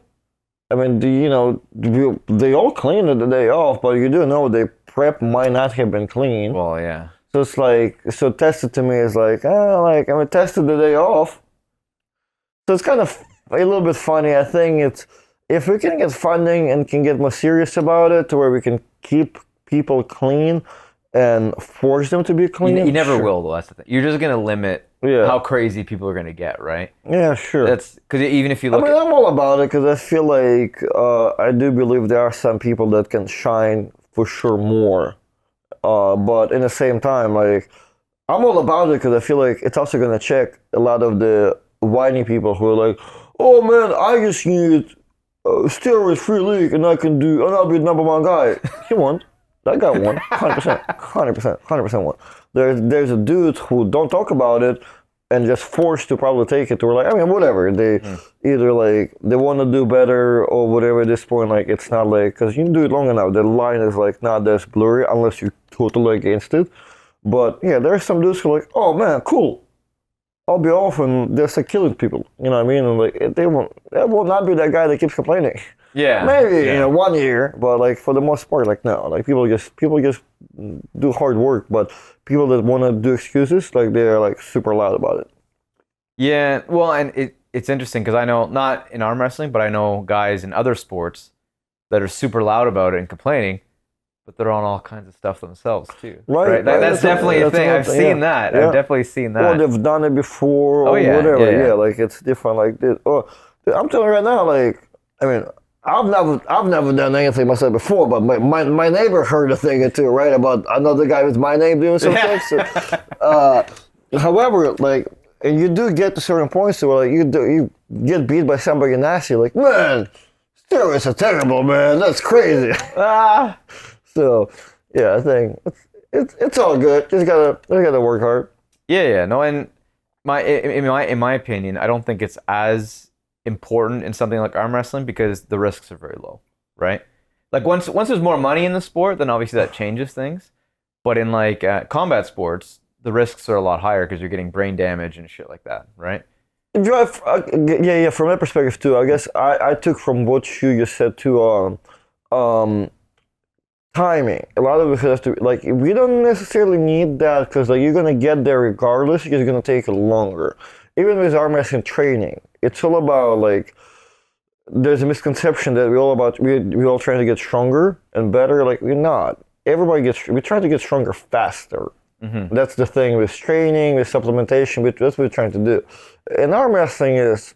I mean, they all clean it the day off, but you do know their prep might not have been clean. Well, yeah. So it's like, tested to me is like, tested the day off. So it's kind of a little bit funny. I think it's, if we can get funding and can get more serious about it to where we can keep people clean and force them to be clean. You never sure. will, though. That's the thing. You're just going to limit how crazy people are going to get, right? Yeah, sure. That's because even if you look I'm all about it because I feel like I do believe there are some people that can shine for sure more. But in the same time, like, I'm all about it because I feel like it's also going to check a lot of the whiny people who are like, oh man, I just need steroid-free league and I'll be the number one guy. He won. That guy won. 100% won. There's a dude who don't talk about it and just forced to probably take it to like, whatever. They either like, they want to do better or whatever at this point, like, it's not like, because you do it long enough, the line is like not as blurry unless you're totally against it. But yeah, there's some dudes who are like, oh man, cool. I'll be off and they're like killing people. You know what I mean? And like, that will not be that guy that keeps complaining. Yeah. Maybe, 1 year, but like for the most part, like no. Like people just do hard work, but people that want to do excuses, like they're like super loud about it. Yeah, well, and it's interesting because I know, not in arm wrestling, but I know guys in other sports that are super loud about it and complaining, but they're on all kinds of stuff themselves too. Right. That's definitely a thing. I've seen that. Yeah. I've definitely seen that. Or they've done it before or whatever. Yeah, like it's different like this. Oh, I'm telling you right now, like, I've never done anything myself before, but my neighbor heard a thing or two, right, about another guy with my name doing some stuff. So, however, like, and you do get to certain points where like you get beat by somebody nasty, like, man, steroids are terrible, man. That's crazy. Ah. So, yeah, I think it's all good. Just gotta work hard. Yeah. No, and in my opinion, I don't think it's as important in something like arm wrestling because the risks are very low, right? Like once there's more money in the sport, then obviously that changes things. But in like combat sports, the risks are a lot higher because you're getting brain damage and shit like that, right? Yeah. From that perspective too, I guess I took from what you just said too. Timing. A lot of it has to like we don't necessarily need that because like you're gonna get there regardless. It's just gonna take longer. Even with arm wrestling training, it's all about like there's a misconception that we all trying to get stronger and better. Like we're not. We try to get stronger faster. That's the thing with training, with supplementation. That's what we're trying to do. And arm wrestling is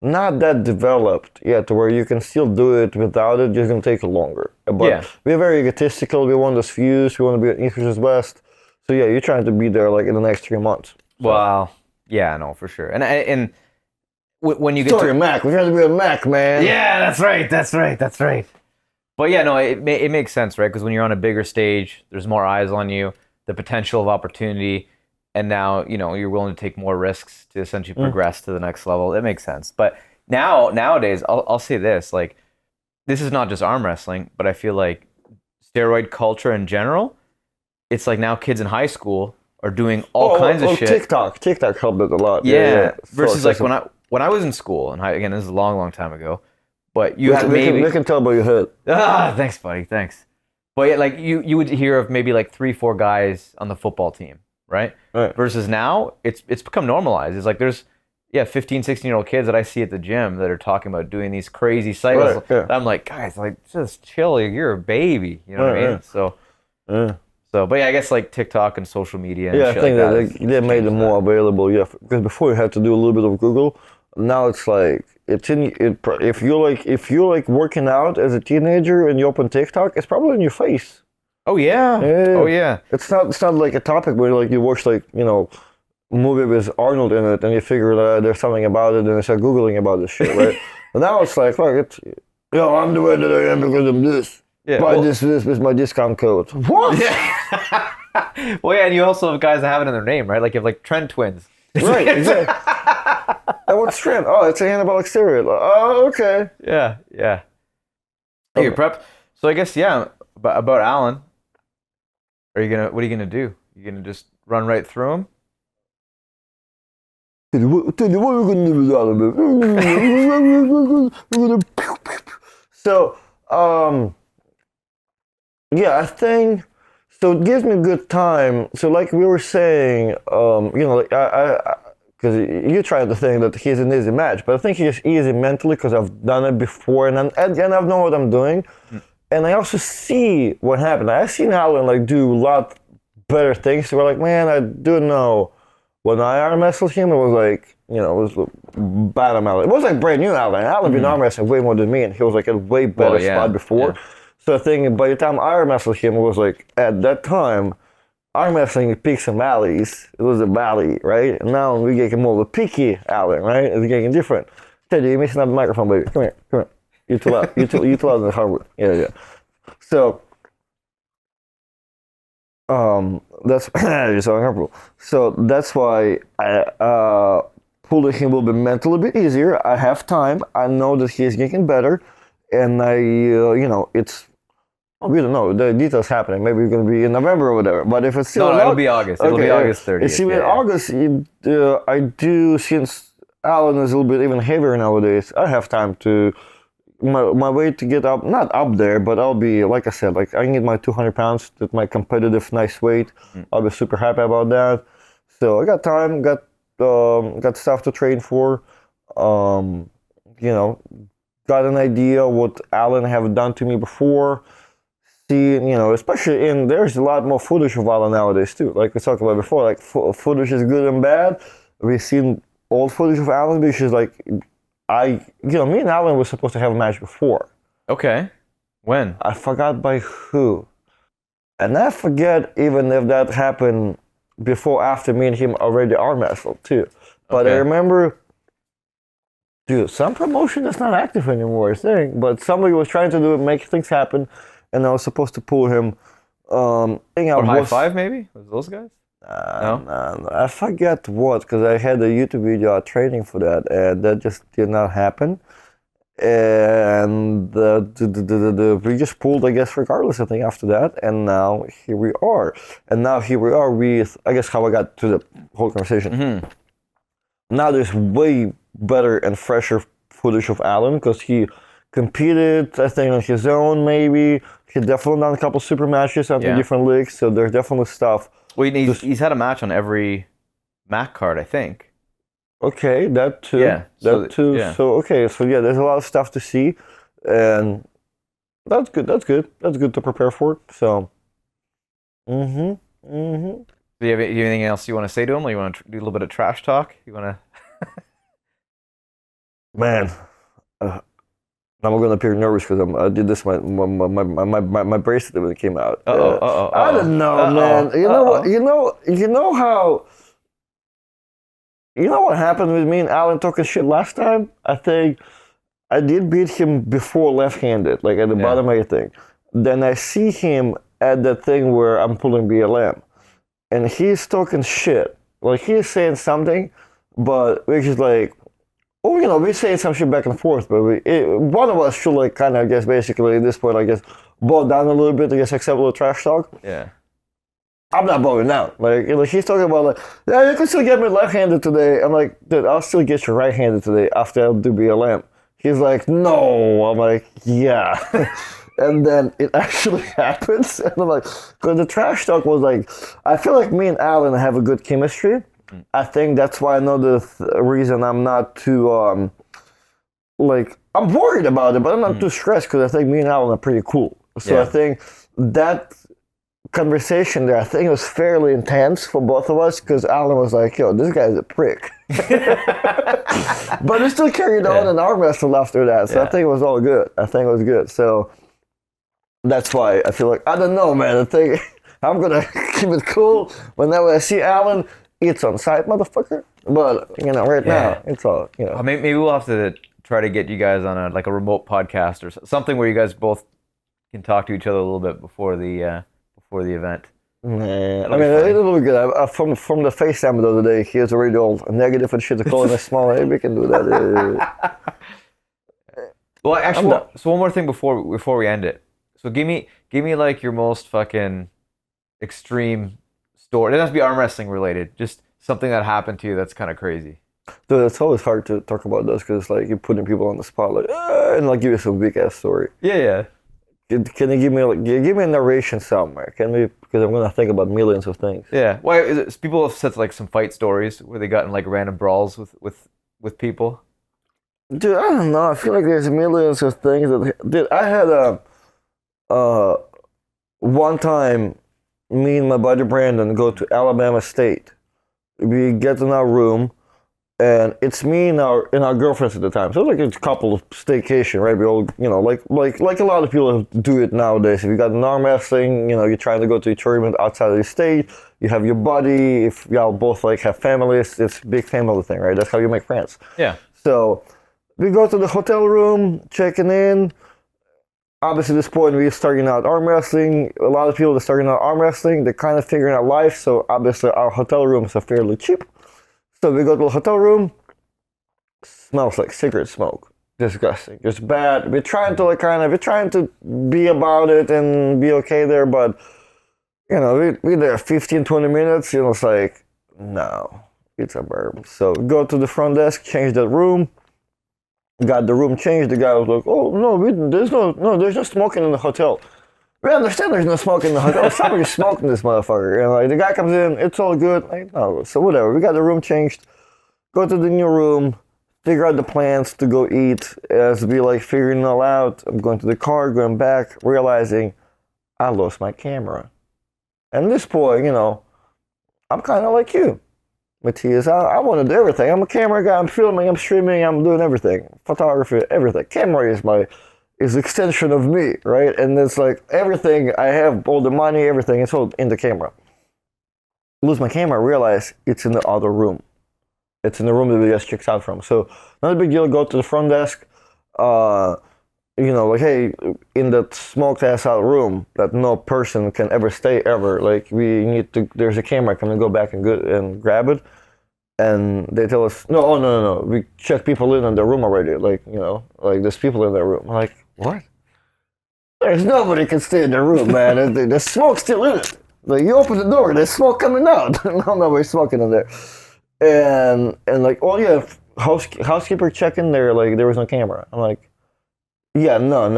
not that developed yet, where you can still do it without it. Just gonna take longer. But we're very egotistical. We want those views. We want to be at East West. So yeah, you're trying to be there like in the next 3 months. So. Well, yeah, no, for sure. And when you get to a Mac, we're trying to be a Mac, man. Yeah, that's right. But yeah, no, it makes sense, right? Because when you're on a bigger stage, there's more eyes on you, the potential of opportunity, and now you're willing to take more risks to essentially progress to the next level. It makes sense. But nowadays, I'll say this: like, this is not just arm wrestling, but I feel like steroid culture in general. It's like now kids in high school are doing all kinds of shit. TikTok helped it a lot. Yeah. Versus like when I was in school, and again, this is a long time ago. But you had maybe they can tell by your head. Thanks, buddy. Thanks. But yeah, like you would hear of maybe like 3-4 guys on the football team, right? Versus now, it's become normalized. It's like there's 15, 16-year-old kids that I see at the gym that are talking about doing these crazy cycles. Right. I'm like, guys, like just chill. You're a baby. You know what I mean? So, but yeah, I guess like TikTok and social media. And shit I think like they made them more available. Yeah, because before you had to do a little bit of Google. Now it's like if you're like working out as a teenager and you open TikTok, it's probably in your face. Oh yeah. Oh yeah. It's not like a topic where like you watch like movie with Arnold in it and you figure that there's something about it and you start googling about this shit, right? And now it's like I'm the way that I am because of this. Yeah. Buy this with my discount code. What? Yeah. Well, yeah, and you also have guys that have it in their name, right? Like you have like Trend Twins. Right, exactly. And what's trend? Oh, it's an anabolic steroid. Oh, okay. Yeah. Hey, prep. So I guess about Alan. What are you gonna do? You gonna just run right through him? Tell you what we're gonna do with Alan. We're gonna So, I think. So it gives me a good time. So like we were saying, like because you're trying to think that he's an easy match, but I think he's easy mentally because I've done it before and I've known what I'm doing. And I also see what happened. I've seen Alan like do a lot better things. So we're like, man, I do know when I arm wrestled him, it was like, it was bad on Alan. It was like brand new Alan. Alan been arm wrestling way more than me, and he was like a way better spot before. Yeah. So I think by the time I arm wrestled him, it was like at that time, arm wrestling peaks and valleys. It was a valley, right? And now we're getting more of a peaky Alan, right? It's getting different. Teddy, you're missing out the microphone, baby. Come here. You're too loud. You're too loud in the hardwood. Yeah. So, that's you're so uncomfortable. So that's why I pulling him will be mentally a bit easier. I have time. I know that he's getting better, and it's. We don't know. The details happening. Maybe it's going to be in November or whatever. But if it's still it'll be August. It'll be August 30th. See, in August, I do, since Alan is a little bit even heavier nowadays, I have time to, my way to get up, not up there, but I'll be, like I said, like I need my 200 pounds, that's my competitive nice weight. I'll be super happy about that. So I got time, got stuff to train for, got an idea what Alan have done to me before. See, especially there's a lot more footage of Alan nowadays too. Like we talked about before, like footage is good and bad. We've seen old footage of Alan, which is like, me and Alan were supposed to have a match before. Okay. When? I forgot by who. And I forget even if that happened before, after me and him already arm wrestled too. But I remember Dude, some promotion is not active anymore, I think. But somebody was trying to do it, make things happen, and I was supposed to pull him. Thing I Or High was, Five, maybe? Was those guys? No? no, I forget what, because I had a YouTube video training for that, and that just did not happen. And we just pulled, I guess, regardless, I think, after that. And now here we are. And now here we are with, I guess, how I got to the whole conversation. Mm-hmm. Now there's way better and fresher footage of Alan because he competed, I think, on his own, maybe. He definitely done a couple super matches on Yeah. different leagues, so there's definitely stuff. Well, he's had a match on every MAC card, I think. Okay, that too. Yeah, That too. yeah. So, okay, so yeah, there's a lot of stuff to see, and that's good. That's good. That's good to prepare for. So, Do you have anything else you want to say to him? Or you want to do a little bit of trash talk? You want to? Man, now I'm gonna appear nervous because I did this my bracelet when it came out. I don't know, man. You know what? You know how. You know what happened with me and Alan talking shit last time? I think I did beat him before left-handed, like at the bottom of the thing. Then I see him at that thing where I'm pulling BLM, and he's talking shit. Like he's saying something, but we're just like, oh, you know, we're saying some shit back and forth. But one of us should like kind of, I guess, basically at this point, I guess, bow down a little bit. I guess accept a little trash talk. Yeah. I'm not bowing down. Like he's talking about like, yeah, you can still get me left-handed today. I'm like, dude, I'll still get you right-handed today after I do BLM. He's like, no. I'm like, yeah. And then it actually happens. And I'm like, because the trash talk was like, I feel like me and Alan have a good chemistry. I think that's why I know the reason I'm not too, like, I'm worried about it, but I'm not too stressed because I think me and Alan are pretty cool. So I think that conversation there, I think it was fairly intense for both of us because Alan was like, yo, this guy's a prick. But he still carried on and arm wrestled after that. So I think it was all good. I think it was good. So that's why I feel like, I don't know, man. I think I'm going to keep it cool. Whenever I see Alan, it's on site, motherfucker. But, you know, right now, it's all, you know. Maybe we'll have to try to get you guys on a remote podcast or something where you guys both can talk to each other a little bit before the event. Yeah, I mean, it'll be good. From the FaceTime the other day, he was already all negative and shit to call it small. Hey, we can do that. Well, actually, so one more thing before we end it. So give me like your most fucking extreme story. It doesn't have to be arm wrestling related. Just something that happened to you that's kind of crazy. Dude, it's always hard to talk about this because like you're putting people on the spot, like, and like give you some big ass story. Yeah. Can you give me a narration somewhere? Can we? Because I'm gonna think about millions of things. Yeah. Why people have said like some fight stories where they got in like random brawls with people. Dude, I don't know. I feel like there's millions of things that. Dude, I had one time, me and my buddy Brandon go to Alabama State. We get in our room, and it's me and our girlfriends at the time. So it's like a couple of staycation, right? We all, you know, like a lot of people do it nowadays. If you got an arm wrestling, you know, you're trying to go to a tournament outside of the state. You have your buddy. If y'all both like have families, it's a big family thing, right? That's how you make friends. Yeah. So we go to the hotel room, checking in. Obviously, at this point, we're starting out arm wrestling. A lot of people are starting out arm wrestling. They're kind of figuring out life. So obviously, our hotel rooms are fairly cheap. So we go to the hotel room. Smells like cigarette smoke. Disgusting. Just bad. We're trying to be about it and be okay there, but you know, we're there 15, 20 minutes. You know, it's like, no, it's a burn. So we go to the front desk, change that room. Got the room changed. The guy was like, "Oh no, there's no smoking in the hotel." We understand there's no smoking in the hotel. Somebody's smoking this motherfucker. And like the guy comes in, it's all good. Like, no, so whatever. We got the room changed. Go to the new room. Figure out the plans to go eat. As we like figuring it all out, I'm going to the car, going back, realizing I lost my camera. And at this point, you know, I'm kind of like you, Matthias. I want to do everything. I'm a camera guy. I'm filming. I'm streaming. I'm doing everything. Photography, everything. Camera is extension of me, right? And it's like everything. I have all the money, everything. It's all in the camera. Lose my camera. Realize it's in the other room. It's in the room that we just kicked out from. So not a big deal. Go to the front desk. Like, hey, in that smoked ass out room that no person can ever stay ever. Like, we need to. There's a camera. Can we go back and grab it? And they tell us, no. We check people in the room already. Like, there's people in that room. I'm like, what? There's nobody can stay in the room, man. The smoke's still in it. Like, you open the door, there's smoke coming out. Nobody's smoking in there. And like, oh yeah, housekeeper check in there. Like, there was no camera. I'm like, yeah, no.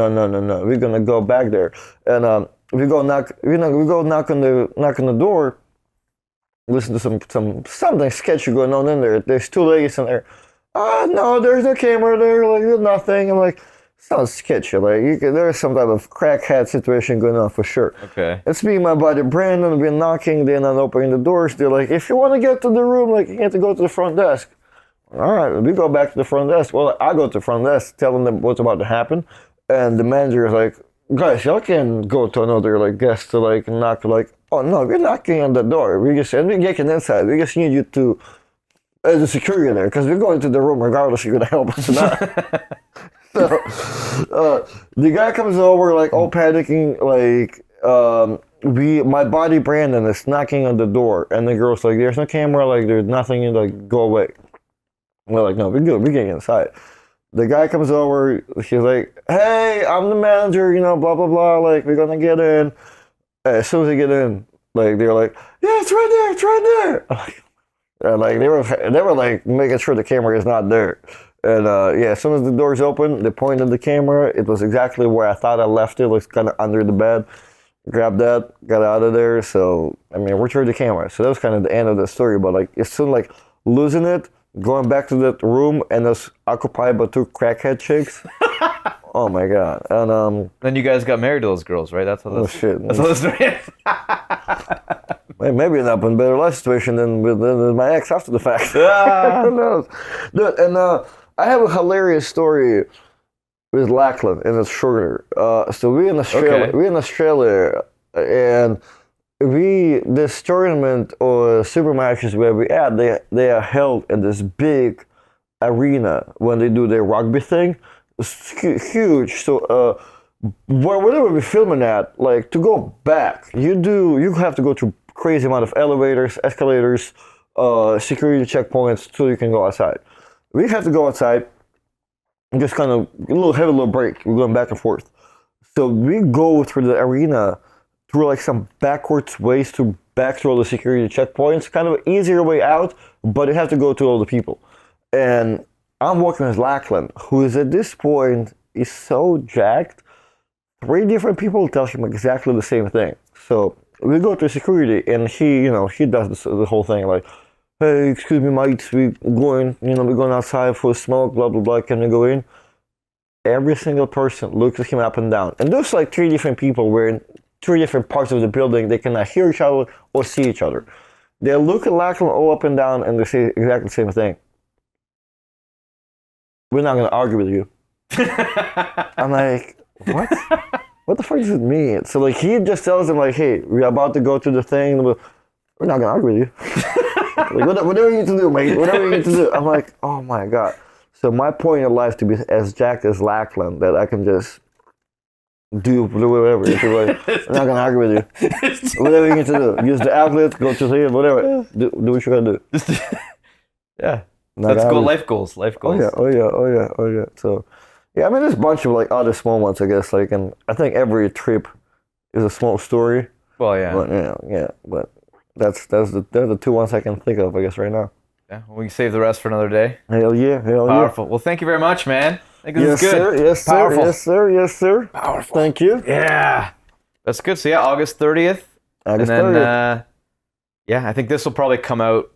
We're gonna go back there, and we go knock on the door. Listen to something sketchy going on in there. There's two ladies in there. No, there's no camera there. Like, there's nothing. I'm like, sounds sketchy. Like, there's some type of crackhead situation going on for sure. Okay. It's me and my buddy Brandon. We're knocking. They're not opening the doors. They're like, if you want to get to the room, like, you have to go to the front desk. All right, we go back to the front desk. Well, I go to the front desk, tell them what's about to happen, and the manager is like, guys, y'all can go to another like guest to like knock. Like, oh no, we're knocking on the door. We're getting inside. We just need you to, as a security there, because we're going to the room regardless if you're gonna help us or not. So the guy comes over like all panicking, like my buddy Brandon is knocking on the door, and the girl's like, there's no camera, like there's nothing, like go away. We're like, no, we're good, we're getting inside. The guy comes over, he's like, hey, I'm the manager, blah blah blah, like we're gonna get in. As soon as they get in, like they're like, yeah, it's right there. And like they were like making sure the camera is not there. And as soon as the doors open, they pointed the camera. It was exactly where I thought I left it. It was kind of under the bed. Grabbed that, got out of there. So I mean, returned the camera. So that was kind of the end of the story. But like, it's soon like losing it, going back to that room, and it was occupied by two crackhead chicks. Oh my god! And then you guys got married to those girls, right? That's how oh shit! That's how the story is. Maybe not in a better life situation than with my ex after the fact. Who knows? Dude, and I have a hilarious story with Lackland, and it's shorter. So we're in Australia, and this tournament or super matches where we at, they are held in this big arena when they do their rugby thing. It's huge. So wherever we're filming at, like to go back, you have to go through crazy amount of elevators, escalators, security checkpoints so you can go outside. We have to go outside and just kind of have a little break. We're going back and forth. So we go through the arena through like some backwards ways to back through all the security checkpoints. Kind of an easier way out, but you have to go through all the people. And I'm working with Lackland, who is at this point is so jacked. 3 different people tell him exactly the same thing. So we go to security, and he does the whole thing like, hey, excuse me, mates, we're going outside for a smoke, blah blah blah. Can we go in? Every single person looks at him up and down, and there's like 3 different people. We're in 3 different parts of the building. They cannot hear each other or see each other. They look at Lackland all up and down, and they say exactly the same thing. We're not going to argue with you. I'm like, what? What the fuck does it mean? So like he just tells them like, hey, we're about to go to the thing. We're not going to argue with you. Like, whatever you need to do, mate. Whatever you need to do. I'm like, oh my god. So my point in life to be as jacked as Lackland, that I can just do whatever. I'm not going to argue with you. Whatever you need to do. Use the outlet, go to the whatever. Do what you got to do. Yeah. Let's go life goals. Oh yeah. So, yeah, I mean, there's a bunch of like other small ones, I guess. Like, and I think every trip is a small story. Well, yeah. But but they're the 2 ones I can think of, I guess, right now. Yeah, we can save the rest for another day. Hell yeah. Powerful. Well, thank you very much, man. I think this is good. Sir, yes, Powerful. sir. Yes, sir. Powerful. Thank you. Yeah, that's good. So yeah, August 30th. August and then, 30th. I think this will probably come out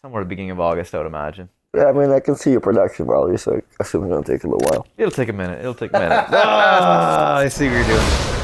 somewhere at the beginning of August, I would imagine. Yeah, I mean, I can see your production value, so I assume it's going to take a little while. It'll take a minute. I see what you're doing.